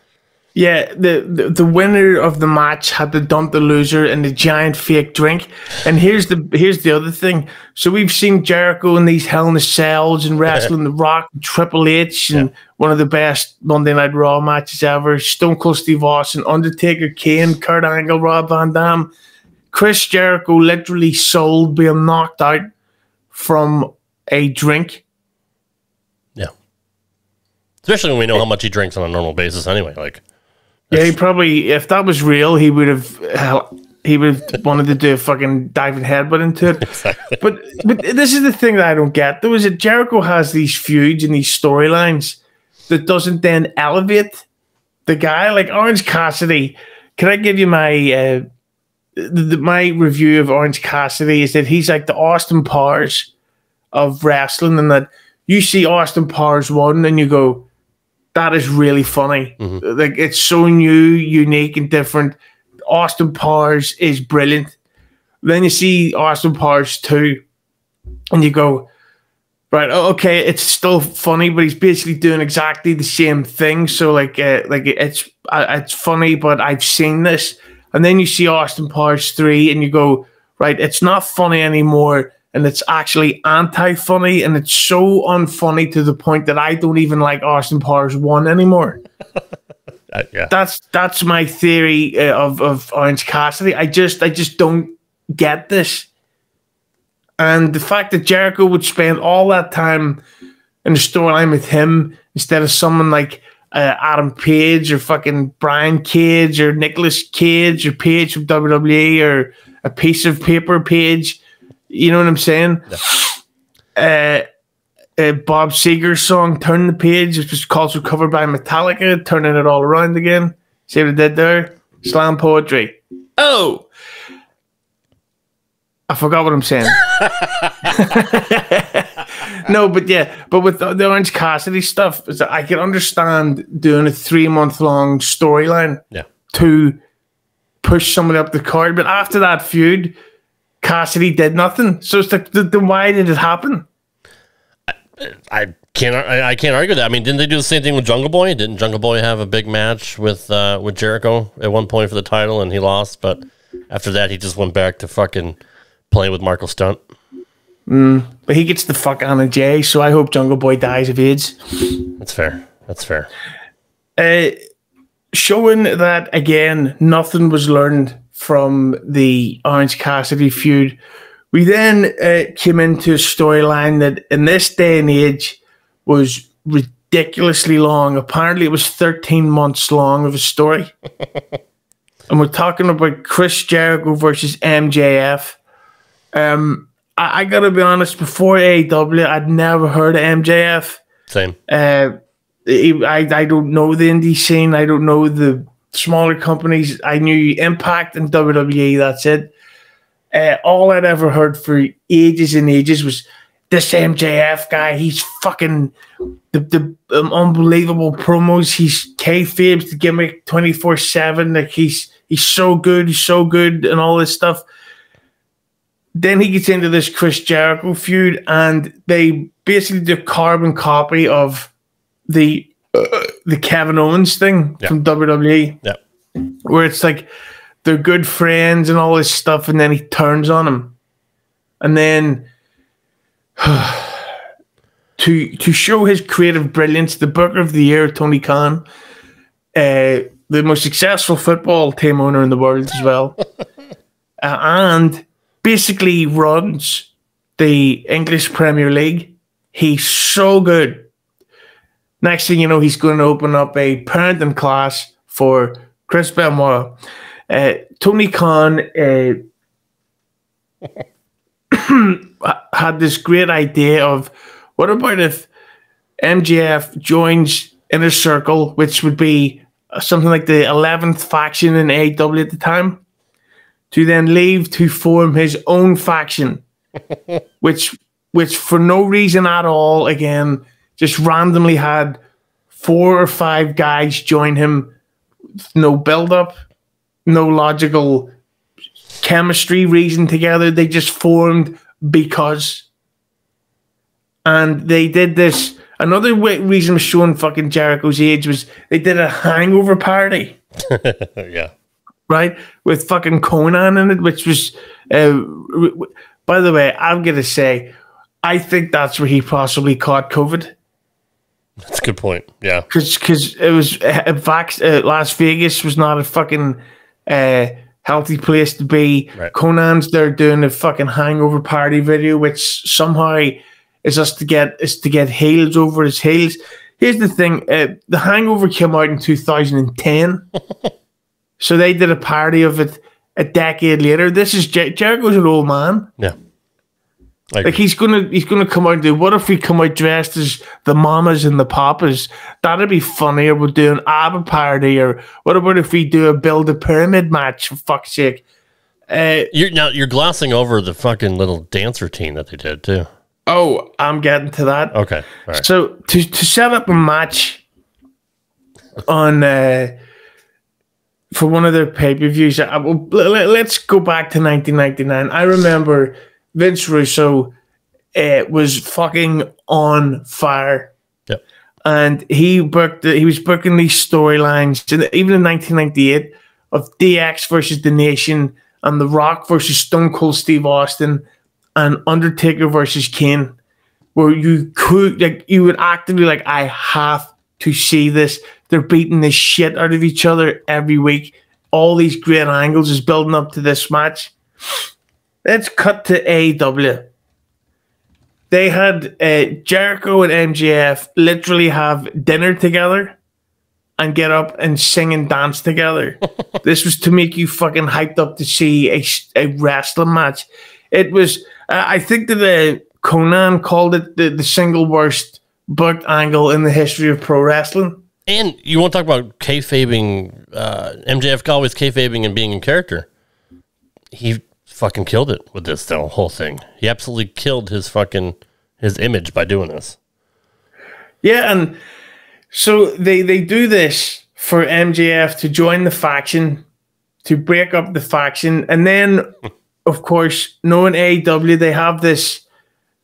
Yeah, the winner of the match had to dump the loser in the giant fake drink. And here's the other thing. So we've seen Jericho in these Hell in a Cells and wrestling The Rock, Triple H, and one of the best Monday Night Raw matches ever. Stone Cold Steve Austin, Undertaker, Kane, Kurt Angle, Rob Van Dam. Chris Jericho literally sold being knocked out from a drink. Yeah. Especially when we know how much he drinks on a normal basis anyway. Like, yeah, he probably, if that was real, he would have wanted to do a fucking diving headbutt into it. Exactly. But this is the thing that I don't get, though, is that Jericho has these feuds and these storylines that doesn't then elevate the guy. Like Orange Cassidy, can I give you my my review of Orange Cassidy is that he's like the Austin Powers of wrestling, and that you see Austin Powers 1 and you go, that is really funny. Mm-hmm. Like, it's so new, unique, and different. Austin Powers is brilliant. Then you see Austin Powers 2, and you go, right, okay, it's still funny, but he's basically doing exactly the same thing. So it's funny, but I've seen this. And then you see Austin Powers 3, and you go, right, it's not funny anymore. And it's actually anti-funny, and it's so unfunny to the point that I don't even like Austin Powers 1 anymore. Yeah. That's my theory of Orange Cassidy. I just don't get this. And the fact that Jericho would spend all that time in the storyline with him instead of someone like Adam Page or fucking Brian Cage or Nicolas Cage or Page from WWE or a piece of paper Page. You know what I'm saying? Yeah. Bob Seger's song "Turn the Page," which was also covered by Metallica, turning it all around again. See what I did there? Slam poetry. Oh, I forgot what I'm saying. No, but yeah, but with the Orange Cassidy stuff, I can understand doing a 3-month-long storyline to push somebody up the card. But after that feud, Cassidy did nothing. So it's like, then why did it happen? I can't argue that. I mean, didn't they do the same thing with Jungle Boy? Didn't Jungle Boy have a big match with Jericho at one point for the title and he lost? But after that, he just went back to fucking playing with Marco Stunt. But he gets the fuck on a J, so I hope Jungle Boy dies of AIDS. That's fair. That's fair. Showing that, again, nothing was learned from the Orange Cassidy feud. We then came into a storyline that in this day and age was ridiculously long. Apparently it was 13 months long of a story. And we're talking about Chris Jericho versus MJF. I gotta be honest, before AEW, I'd never heard of MJF. Same. I don't know the indie scene. I don't know the smaller companies. I knew Impact and WWE, that's it. All I'd ever heard for ages and ages was this MJF guy. He's fucking the unbelievable promos. He's kayfabe's the gimmick 24/7. Like he's so good, and all this stuff. Then he gets into this Chris Jericho feud, and they basically do a carbon copy of the Kevin Owens thing from WWE, where it's like they're good friends and all this stuff, and then he turns on him, and then to show his creative brilliance, the Booker of the Year, Tony Khan, the most successful football team owner in the world as well, and basically runs the English Premier League. He's so good. Next thing you know, he's going to open up a parenting class for Chris Benoit. Tony Khan had this great idea of, what about if MJF joins Inner Circle, which would be something like the 11th faction in AEW at the time, to then leave to form his own faction, which for no reason at all, again, just randomly had 4 or 5 guys join him. No build-up, no logical chemistry reason together. They just formed because. And they did this. Another reason of showing fucking Jericho's age was they did a hangover party. Yeah. Right? With fucking Conan in it, which was, by the way, I'm going to say, I think that's where he possibly caught COVID. That's a good point. Yeah. Because it was, Las Vegas was not a fucking healthy place to be. Right. Conan's there doing a fucking hangover party video, which somehow is to get heels over his heels. Here's the thing. The Hangover came out in 2010. So they did a parody of it a decade later. This is Jericho's an old man. Yeah, like he's gonna come out and do. What if we come out dressed as the mamas and the papas? That'd be funnier. We'll do an ABBA parody, or what about if we do a build a pyramid match? For fuck's sake! You're glossing over the fucking little dance routine that they did too. Oh, I'm getting to that. Okay, all right. So to set up a match on. For one of their pay-per-views, let's go back to 1999. I remember Vince Russo was fucking on fire. Yep. And he was booking these storylines, even in 1998, of DX versus The Nation, and The Rock versus Stone Cold Steve Austin, and Undertaker versus Kane, where you would actively like, I have to see this. They're beating the shit out of each other every week. All these great angles is building up to this match. Let's cut to AEW. They had Jericho and MJF literally have dinner together and get up and sing and dance together. This was to make you fucking hyped up to see a wrestling match. It was, I think that Conan called it the single worst booked angle in the history of pro wrestling. And you want to talk about kayfabing, MJF always kayfabing and being in character. He fucking killed it with this whole thing. He absolutely killed his image by doing this. Yeah, and so they do this for MJF to join the faction, to break up the faction, and then, of course, knowing AEW, they have this,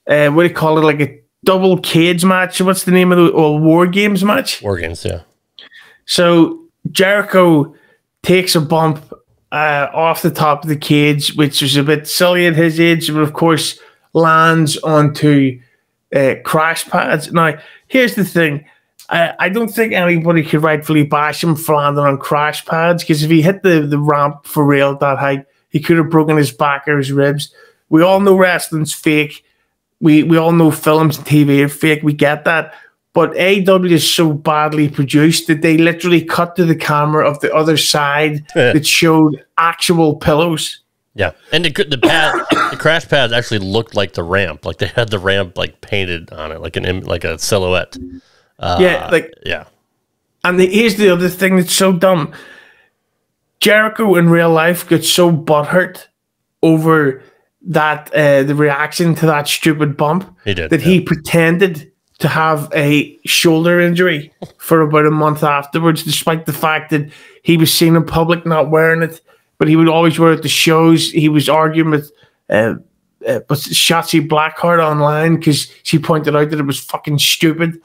what do you call it, like a double cage match? What's the name of the War Games match? War Games, yeah. So Jericho takes a bump off the top of the cage, which was a bit silly at his age, but of course lands onto crash pads. Now, here's the thing. I don't think anybody could rightfully bash him for landing on crash pads, because if he hit the ramp for real at that height, he could have broken his back or his ribs. We all know wrestling's fake. We all know films and TV are fake. We get that. But AEW is so badly produced that they literally cut to the camera of the other side that showed actual pillows. Yeah, and the crash pads actually looked like the ramp. Like they had the ramp like painted on it, like a silhouette. Yeah. And here's the other thing that's so dumb. Jericho in real life gets so butthurt over that the reaction to that stupid bump he pretended to have a shoulder injury for about a month afterwards, despite the fact that he was seen in public not wearing it, but he would always wear it at the shows. He was arguing with Shotzi Blackheart online because she pointed out that it was fucking stupid.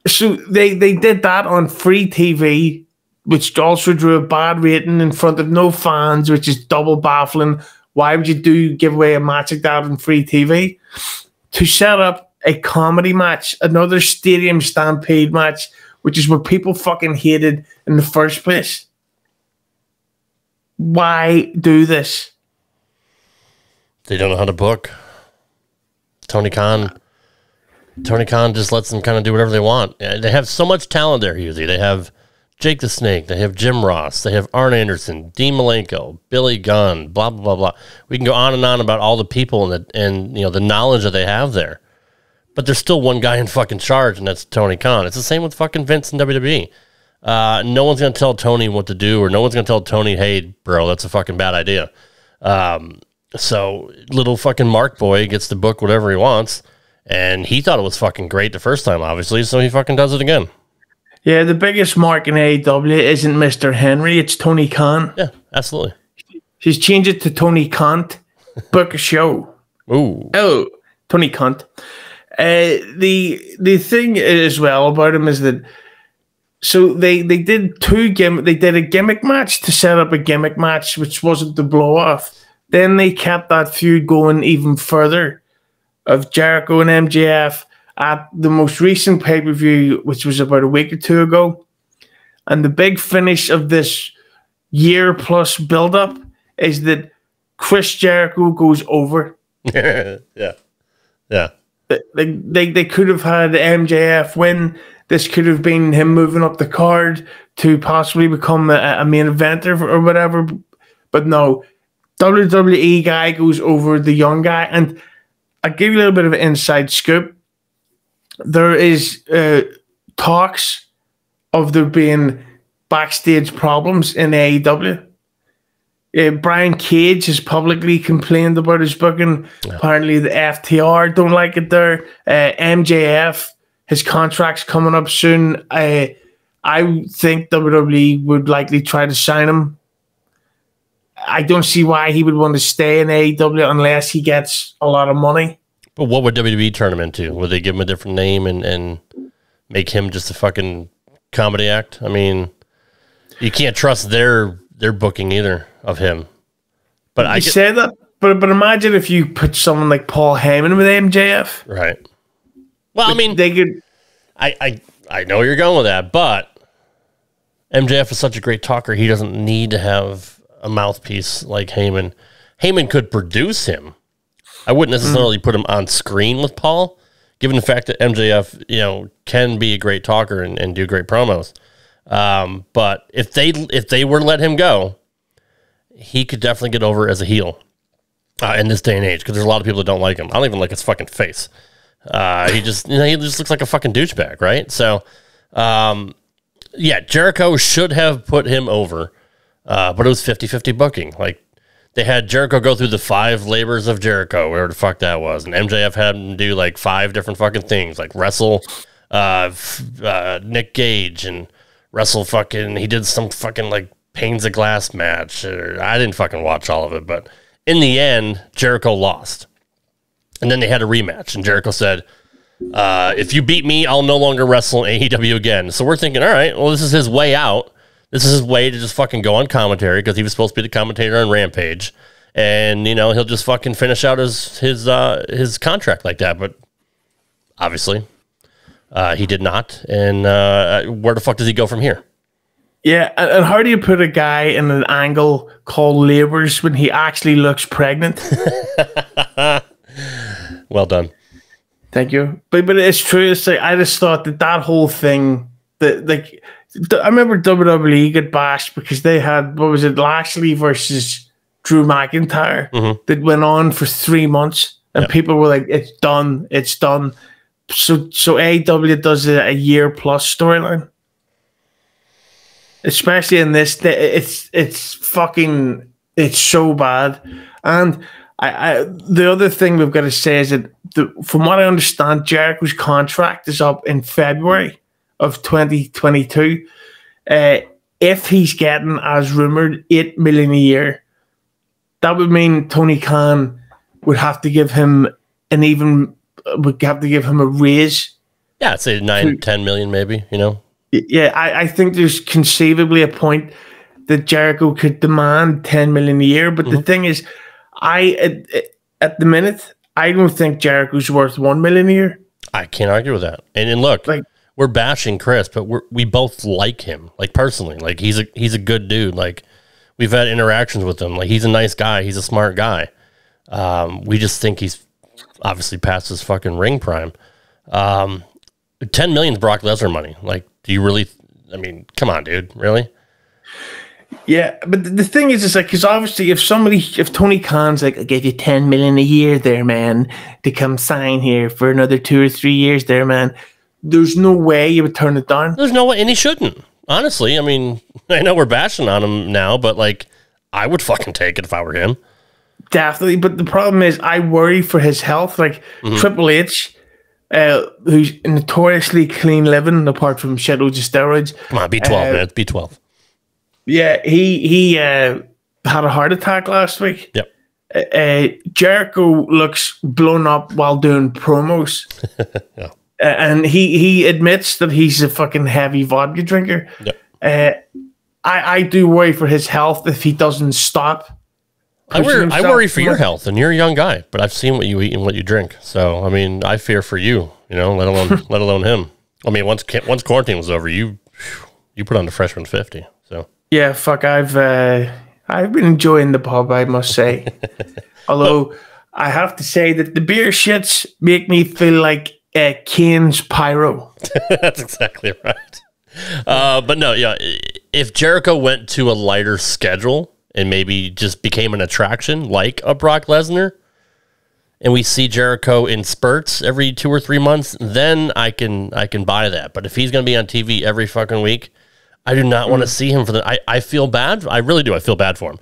So they did that on free TV, which also drew a bad rating in front of no fans, which is double baffling. Why would you give away a match like that on free TV? To set up a comedy match, another stadium stampede match, which is what people fucking hated in the first place. Why do this? They don't know how to book. Tony Khan just lets them kind of do whatever they want. They have so much talent there, Hughezy. They have Jake the Snake. They have Jim Ross. They have Arn Anderson, Dean Malenko, Billy Gunn, blah, blah, blah, blah. We can go on and on about all the people and the knowledge that they have there. But there's still one guy in fucking charge, and that's Tony Khan. It's the same with fucking Vince and WWE. No one's going to tell Tony what to do, or no one's going to tell Tony, hey, bro, that's a fucking bad idea. So little fucking Mark Boy gets to book whatever he wants, and he thought it was fucking great the first time, obviously, so he fucking does it again. Yeah, the biggest mark in AEW isn't Mr. Henry, it's Tony Khan. Yeah, absolutely. He's changed it to Tony Kant. Book a show. Ooh. Oh, Tony Kant. The thing as well about him is that so they did a gimmick match to set up a gimmick match, which wasn't the blow off. Then they kept that feud going even further of Jericho and MJF at the most recent pay-per-view, which was about a week or two ago. And the big finish of this year plus build-up is that Chris Jericho goes over. Yeah. They could have had MJF win. This could have been him moving up the card to possibly become a main eventer or whatever. But no, WWE guy goes over the young guy. And I'll give you a little bit of an inside scoop. There is talks of there being backstage problems in AEW. Brian Cage has publicly complained about his booking. Yeah. Apparently the FTR don't like it there. MJF, his contract's coming up soon. I think WWE would likely try to sign him. I don't see why he would want to stay in AEW unless he gets a lot of money. But what would WWE turn him into? Would they give him a different name and make him just a fucking comedy act? I mean, you can't trust their booking either of him. But I say that, but imagine if you put someone like Paul Heyman with MJF. Right. Well, I mean, they could. I know you're going with that, but MJF is such a great talker. He doesn't need to have a mouthpiece like Heyman. Heyman could produce him. I wouldn't necessarily put him on screen with Paul given the fact that MJF, can be a great talker and do great promos. But if they were to let him go, he could definitely get over as a heel in this day and age, because there's a lot of people that don't like him. I don't even like his fucking face. He just looks like a fucking douchebag, right? So, Jericho should have put him over, but it was 50-50 booking. Like, they had Jericho go through the 5 labors of Jericho, whatever the fuck that was, and MJF had him do like 5 different fucking things, like wrestle Nick Gage and wrestle he did some fucking like panes of glass match. I didn't fucking watch all of it, but in the end, Jericho lost. And then they had a rematch, and Jericho said, if you beat me, I'll no longer wrestle in AEW again. So we're thinking, all right, well, this is his way out. This is his way to just fucking go on commentary, because he was supposed to be the commentator on Rampage. And, he'll just fucking finish out his contract like that. But obviously, he did not. And where the fuck does he go from here? Yeah, and how do you put a guy in an angle called labors when he actually looks pregnant? Well done. Thank you. But it's true. It's like, I just thought that whole thing, I remember WWE got bashed because they had, what was it, Lashley versus Drew McIntyre that went on for 3 months, and people were like, it's done. So AEW does a year plus storyline. Especially in this, it's so bad. And the other thing we've got to say is that from what I understand, Jericho's contract is up in February of 2022. If he's getting, as rumored, $8 million a year, that would mean Tony Khan would have to give him a raise. Yeah, I'd say 9-10 million, maybe. Yeah, I think there's conceivably a point that Jericho could demand $10 million a year. But the thing is, at the minute, I don't think Jericho's worth $1 million a year. I can't argue with that. And look, we're bashing Chris, but we both like him, like personally. Like he's a good dude. Like we've had interactions with him. Like he's a nice guy. He's a smart guy. We just think he's obviously past his fucking ring prime. 10 million is Brock Lesnar money. Like, do you really? I mean, come on, dude. Really? Yeah, but the thing is, it's like, because obviously, if Tony Khan's like, I gave you 10 million a year there, man, to come sign here for another 2 or 3 years there, man, there's no way you would turn it down. There's no way, and he shouldn't. Honestly, I mean, I know we're bashing on him now, but like, I would fucking take it if I were him. Definitely, but the problem is, I worry for his health. Like Triple H, who's notoriously clean living, apart from shitloads of steroids. Come on, B12, man, it's B12. Yeah, he had a heart attack last week. Yep. Jericho looks blown up while doing promos. Yeah. And he admits that he's a fucking heavy vodka drinker. Yep. I do worry for his health if he doesn't stop. I worry for your health, and you're a young guy, but I've seen what you eat and what you drink. So, I mean, I fear for you, let alone him. I mean, once quarantine was over, you put on the freshman 50. So yeah, fuck, I've been enjoying the pub, I must say. Although I have to say that the beer shits make me feel like Kane's Pyro. That's exactly right. But no, yeah, if Jericho went to a lighter schedule and maybe just became an attraction like a Brock Lesnar, and we see Jericho in spurts every 2 or 3 months, then I can buy that. But if he's going to be on TV every fucking week, I do not want to see him I feel bad. I really do. I feel bad for him.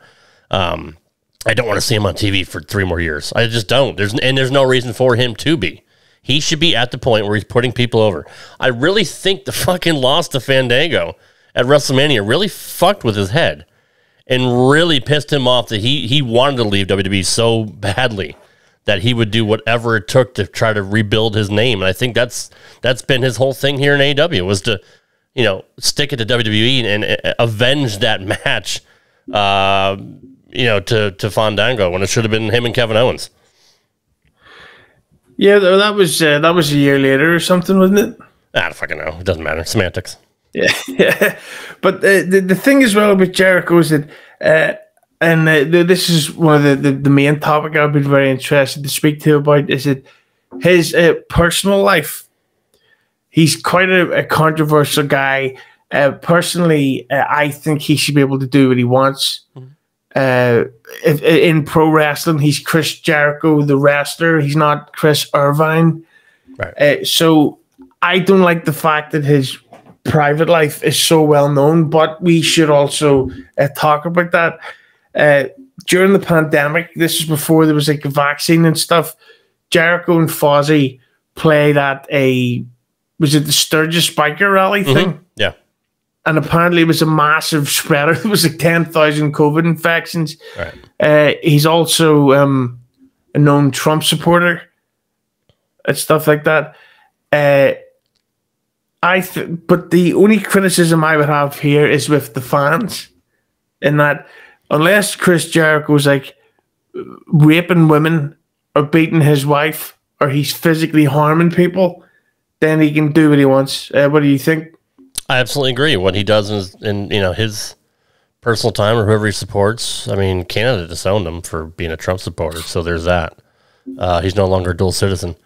I don't want to see him on TV for 3 more years. I just don't. There's no reason for him to be. He should be at the point where he's putting people over. I really think the fucking loss to Fandango at WrestleMania really fucked with his head and really pissed him off that he wanted to leave WWE so badly that he would do whatever it took to try to rebuild his name. And I think that's been his whole thing here in AEW, was to, stick it to WWE and avenge that match, to Fandango when it should have been him and Kevin Owens. Yeah, that was a year later or something, wasn't it? I don't fucking know. It doesn't matter. Semantics. Yeah. But the thing as well with Jericho is that, this is one of the main topic I've been very interested to speak to about, is that his personal life, he's quite a controversial guy. Personally, I think he should be able to do what he wants. In pro wrestling, he's Chris Jericho, the wrestler. He's not Chris Irvine. Right. So I don't like the fact that his private life is so well known, but we should also talk about that. During the pandemic, this is before there was like a vaccine and stuff, Jericho and Fozzy played at was it the Sturgis Biker Rally thing? Yeah. And apparently it was a massive spreader. There was like 10,000 COVID infections. Right. He's also a known Trump supporter and stuff like that. But the only criticism I would have here is with the fans, in that unless Chris Jericho's like raping women or beating his wife or he's physically harming people, then he can do what he wants. What do you think? I absolutely agree. What he does in his personal time or whoever he supports. I mean, Canada disowned him for being a Trump supporter, so there's that. He's no longer a dual citizen.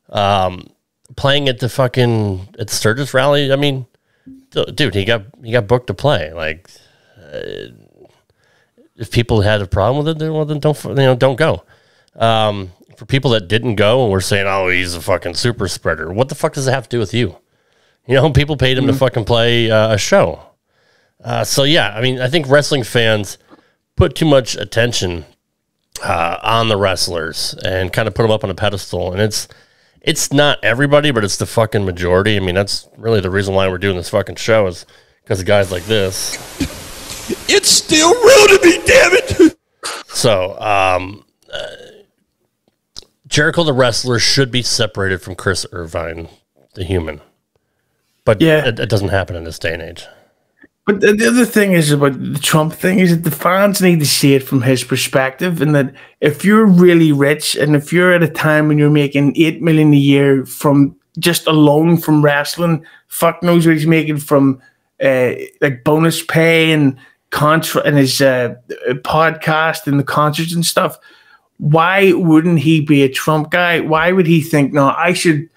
Playing at the Sturgis rally. I mean, dude, he got booked to play. Like, if people had a problem with it, then don't go. For people that didn't go and were saying, "Oh, he's a fucking super spreader," what the fuck does it have to do with you? People paid him to fucking play a show. So yeah, I mean, I think wrestling fans put too much attention on the wrestlers and kind of put them up on a pedestal, and it's not everybody, but it's the fucking majority. I mean, that's really the reason why we're doing this fucking show, is because of guys like this. It's still real to me, damn it. So, Jericho the wrestler should be separated from Chris Irvine the human. But yeah, it doesn't happen in this day and age. But the other thing is about the Trump thing is that the fans need to see it from his perspective, and that if you're really rich and if you're at a time when you're making $8 million a year from just alone from wrestling, fuck knows what he's making from like bonus pay and his podcast and the concerts and stuff. Why wouldn't he be a Trump guy? Why would he think, no, I should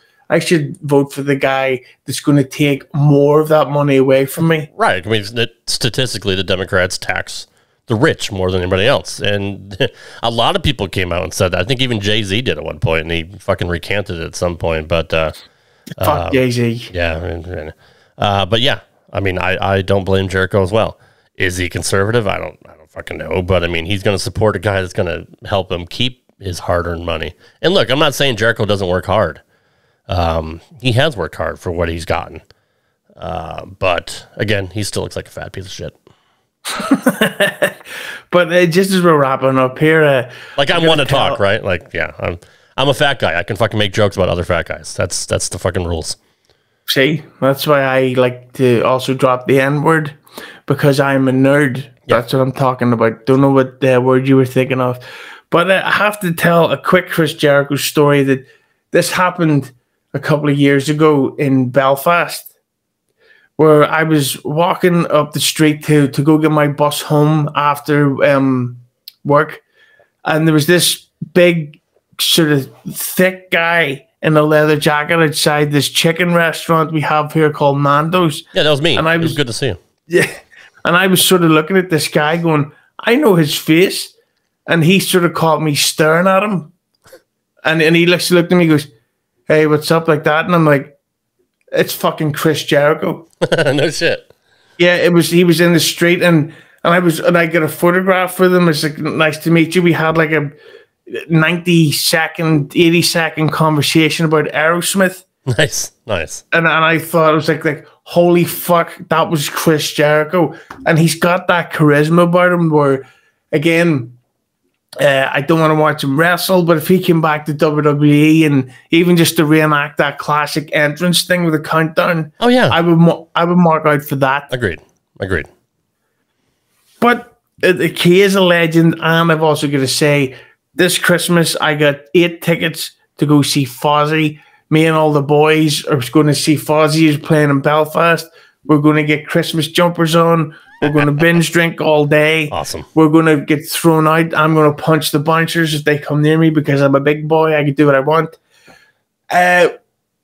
vote for the guy that's going to take more of that money away from me? Right. I mean, statistically, the Democrats tax the rich more than anybody else. And a lot of people came out and said that. I think even Jay-Z did at one point, and he fucking recanted it at some point. But fuck Jay-Z. Yeah. But yeah, I mean, I don't blame Jericho as well. Is he conservative? I don't fucking know. But I mean, he's going to support a guy that's going to help him keep his hard-earned money. And look, I'm not saying Jericho doesn't work hard. He has worked hard for what he's gotten. But again, he still looks like a fat piece of shit. But just as we're wrapping up here, like I'm one to talk, right? Like, yeah, I'm a fat guy. I can fucking make jokes about other fat guys. That's the fucking rules. See, that's why I like to also drop the N-word, because I'm a nerd. Yeah. That's what I'm talking about. Don't know what word you were thinking of. But I have to tell a quick Chris Jericho story that this happened a couple of years ago in Belfast, where I was walking up the street to go get my bus home after work, and there was this big, sort of thick guy in a leather jacket outside this chicken restaurant we have here called Nando's. Yeah, that was me. And it was good to see him. Yeah, and I was sort of looking at this guy going, I know his face, and he sort of caught me staring at him, and he looked at me and goes, "Hey, what's up?" like that, and I'm like, "It's fucking Chris Jericho." No shit. Yeah, he was in the street, and I got a photograph with him. It's like, nice to meet you. We had like a 90-second, 80-second conversation about Aerosmith. Nice. And I thought, it was like, holy fuck, that was Chris Jericho, and he's got that charisma about him. Where, again, I don't want to watch him wrestle, but if he came back to WWE and even just to reenact that classic entrance thing with a countdown, oh yeah, I would mark out for that. Agreed. But the key is a legend, and I've also got to say, this Christmas I got 8 tickets to go see Fozzy. Me and all the boys are going to see Fozzy. He's playing in Belfast. We're going to get Christmas jumpers on. We're going to binge drink all day. Awesome. We're going to get thrown out. I'm going to punch the bouncers if they come near me because I'm a big boy. I can do what I want.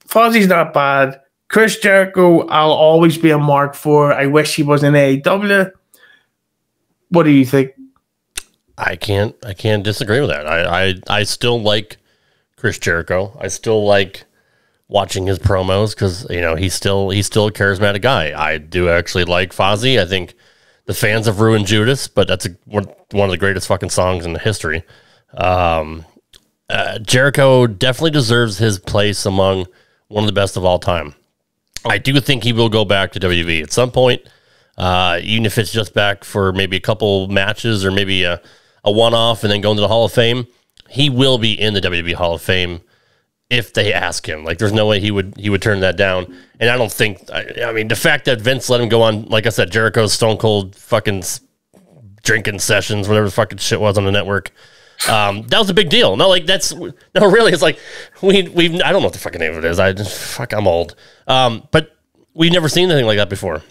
Fozzie's not bad. Chris Jericho, I'll always be a mark for. I wish he was in AEW. What do you think? I can't disagree with that. I still like Chris Jericho. I still like watching his promos because he's still a charismatic guy. I do actually like Fozzy. I think the fans have ruined Judas, but that's one of the greatest fucking songs in the history. Jericho definitely deserves his place among one of the best of all time. I do think he will go back to WWE at some point, even if it's just back for maybe a couple matches or maybe a one-off and then go into the Hall of Fame. He will be in the WWE Hall of Fame if they ask him. Like, there's no way he would turn that down. And I don't think, I mean, the fact that Vince let him go on, like I said, Jericho's Stone Cold fucking drinking sessions, whatever the fucking shit was on the network, that was a big deal. No, like really, it's like we've I don't know what the fucking name of it is. I'm old. But we've never seen anything like that before.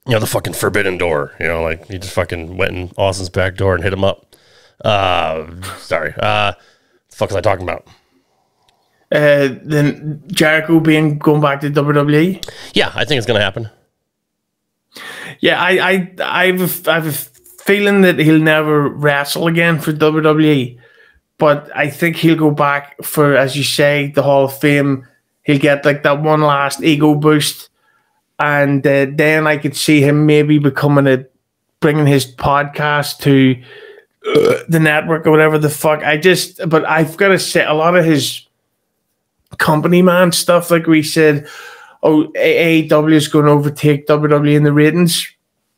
The fucking forbidden door. Like he just fucking went in Austin's back door and hit him up. Sorry. The fuck was I talking about? Then Jericho going back to WWE. Yeah, I think it's gonna happen. Yeah, I have a feeling that he'll never wrestle again for WWE, but I think he'll go back for, as you say, the Hall of Fame. He'll get like that one last ego boost, and then I could see him maybe bringing his podcast to the network or whatever the fuck. But I've got to say, a lot of his company man stuff, like we said, AEW is going to overtake WWE in the ratings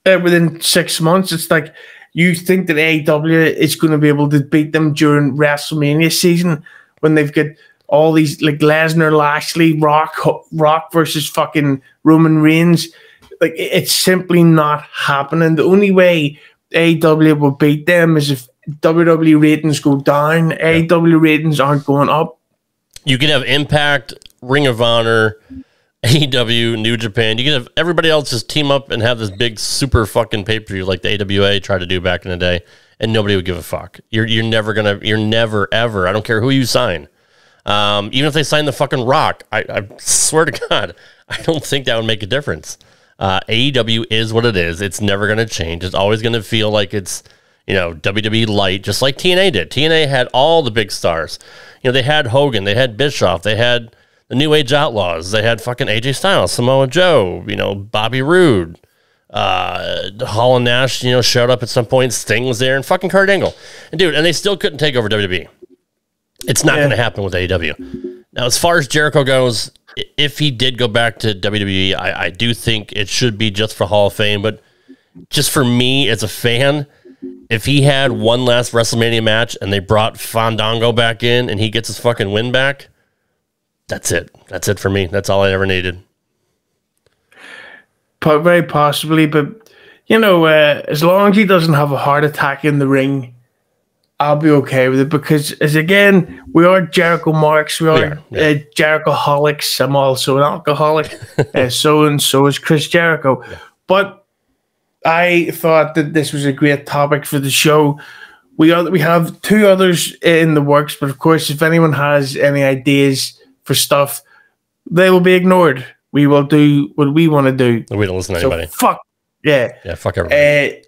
within 6 months. It's like, you think that AEW is going to be able to beat them during WrestleMania season when they've got all these like Lesnar, Lashley, Rock versus fucking Roman Reigns? Like, it's simply not happening. The only way AEW will beat them is if WWE ratings go down. AEW ratings aren't going up. You could have Impact, Ring of Honor, AEW, New Japan. You can have everybody else just team up and have this big super fucking pay-per-view like the AWA tried to do back in the day, and nobody would give a fuck. You're never ever, I don't care who you sign. Even if they sign the fucking Rock, I swear to God, I don't think that would make a difference. AEW is what it is. It's never going to change. It's always going to feel like it's, WWE light, just like TNA did. TNA had all the big stars. They had Hogan, they had Bischoff, they had the New Age Outlaws, they had fucking AJ Styles, Samoa Joe, Bobby Roode, Hall and Nash, showed up at some point, Sting was there, and fucking Kurt Angle. And they still couldn't take over WWE. It's not going to happen with AEW. Now, as far as Jericho goes, if he did go back to WWE, I do think it should be just for Hall of Fame, but just for me as a fan, if he had one last WrestleMania match and they brought Fandango back in and he gets his fucking win back, that's it. That's it for me. That's all I ever needed. Very possibly, but, as long as he doesn't have a heart attack in the ring, I'll be okay with it, because, we are Jericho marks. We are Jericho-holics. I'm also an alcoholic. So is Chris Jericho. Yeah. But I thought that this was a great topic for the show. We have two others in the works, but of course, if anyone has any ideas for stuff, they will be ignored. We will do what we want to do. We don't listen to anybody. Fuck. Yeah. Yeah, fuck everybody.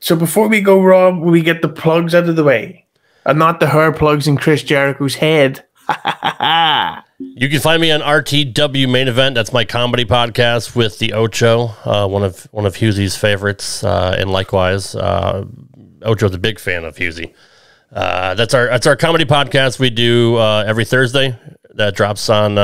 So before we go, Rob, we get the plugs out of the way, and not the hair plugs in Chris Jericho's head. You can find me on RTW Main Event. That's my comedy podcast with the Ocho, one of Hughezy's favorites, and likewise, Ocho's a big fan of Hughezy. That's our comedy podcast we do every Thursday. That drops on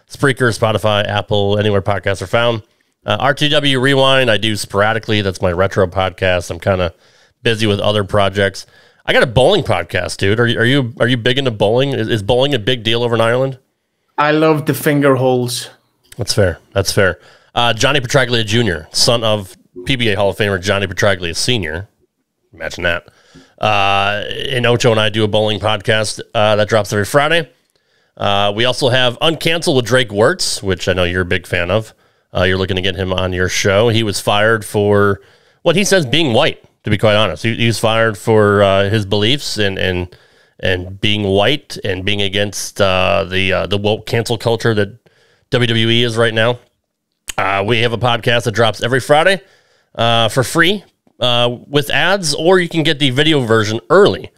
Spreaker, Spotify, Apple, anywhere podcasts are found. RTW Rewind, I do sporadically. That's my retro podcast. I'm kind of busy with other projects. I got a bowling podcast, dude. Are you big into bowling? Is bowling a big deal over in Ireland? I love the finger holes. That's fair. Johnny Petraglia Jr., son of PBA Hall of Famer Johnny Petraglia Sr. Imagine that. And Ocho and I do a bowling podcast that drops every Friday. We also have Uncanceled with Drake Wirtz, which I know you're a big fan of. You're looking to get him on your show. He was fired for what he says being white, to be quite honest. He was fired for his beliefs and and being white and being against the woke cancel culture that WWE is right now. We have a podcast that drops every Friday for free with ads, or you can get the video version early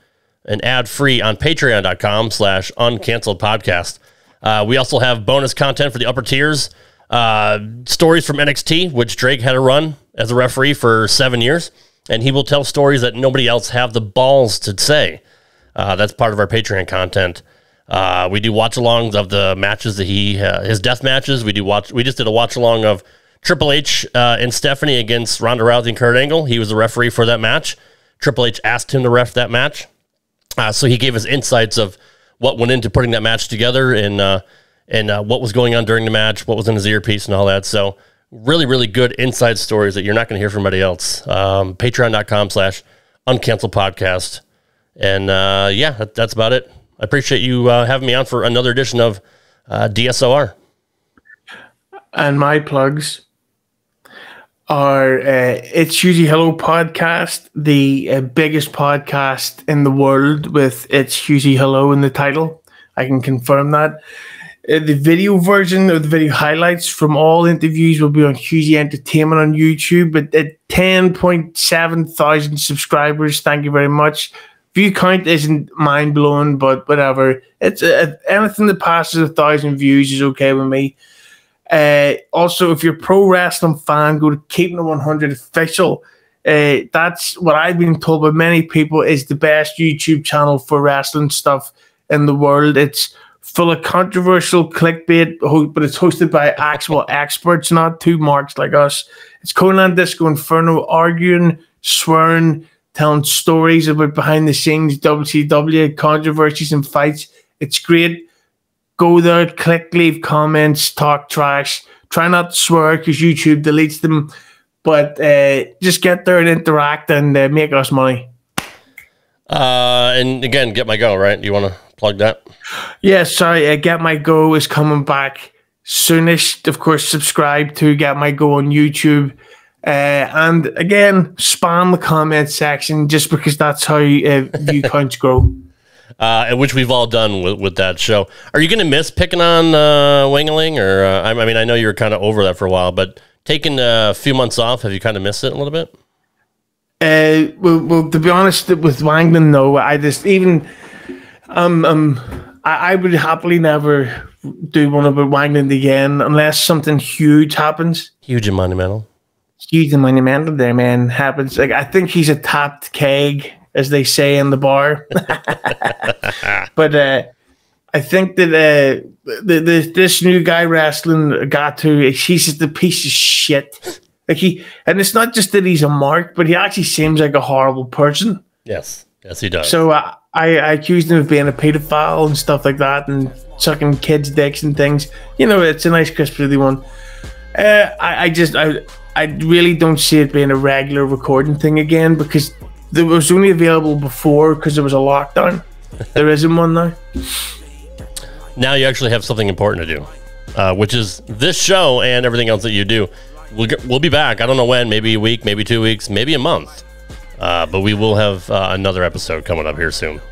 and ad-free on patreon.com/uncanceledpodcast. We also have bonus content for the upper tiers, stories from NXT, which Drake had to run as a referee for 7 years, and he will tell stories that nobody else have the balls to say. That's part of our Patreon content. We do watch-alongs of the matches that his death matches. We just did a watch-along of Triple H and Stephanie against Ronda Rousey and Kurt Angle. He was the referee for that match. Triple H asked him to ref that match. So he gave us insights of what went into putting that match together and what was going on during the match, what was in his earpiece and all that. So really, really good inside stories that you're not going to hear from anybody else. Patreon.com/uncanceledpodcast. And that's about it. I appreciate you having me on for another edition of DSOR. And my plugs are It's Hughezy Hello podcast, the biggest podcast in the world with It's Hughezy Hello in the title. I can confirm that. The video version of the video highlights from all interviews will be on Hughezy Entertainment on YouTube at 10.7 thousand subscribers. Thank you very much. View count isn't mind-blowing, but whatever. It's anything that passes 1,000 views is okay with me. Also, if you're a pro wrestling fan, go to Keeping It 100 Official. That's what I've been told by many people is the best YouTube channel for wrestling stuff in the world. It's full of controversial clickbait, but it's hosted by actual experts, not two marks like us. It's Conan Disco Inferno arguing, swearing, telling stories about behind the scenes WCW controversies and fights. It's great. Go there, click, leave comments, talk trash. Try not to swear because YouTube deletes them. But just get there and interact and make us money. And again, Get My Go, right? Do you want to plug that? Yeah, sorry. Get My Go is coming back soonish. Of course, subscribe to Get My Go on YouTube. And again, spam the comment section just because that's how view counts grow. Which we've all done with that show. Are you going to miss picking on Wing-a-Ling? Or I mean, I know you were kind of over that for a while, but taking a few months off, have you kind of missed it a little bit? Well, to be honest, with Wangling, no. I just I would happily never do one about Wangling again unless something huge happens. Huge and monumental. Huge and monumental there, man, happens. Like, I think he's a tapped keg, as they say in the bar. But I think that this new guy wrestling Gato, he's just a piece of shit. Like and it's not just that he's a mark, but he actually seems like a horrible person. Yes, he does. So I accused him of being a pedophile and stuff like that, and sucking kids' dicks and things. You know, it's a nice crispy one. I really don't see it being a regular recording thing again because it was only available before because there was a lockdown. There isn't one now. Now you actually have something important to do, which is this show and everything else that you do. We'll be back. I don't know when, maybe a week, maybe 2 weeks, maybe a month. But we will have another episode coming up here soon.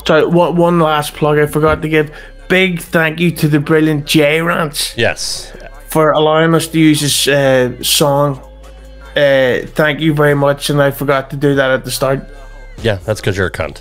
Sorry, one last plug I forgot to give. Big thank you to the brilliant J Rants. Yes. For allowing us to use this song. Thank you very much, and I forgot to do that at the start. Yeah, that's because you're a cunt.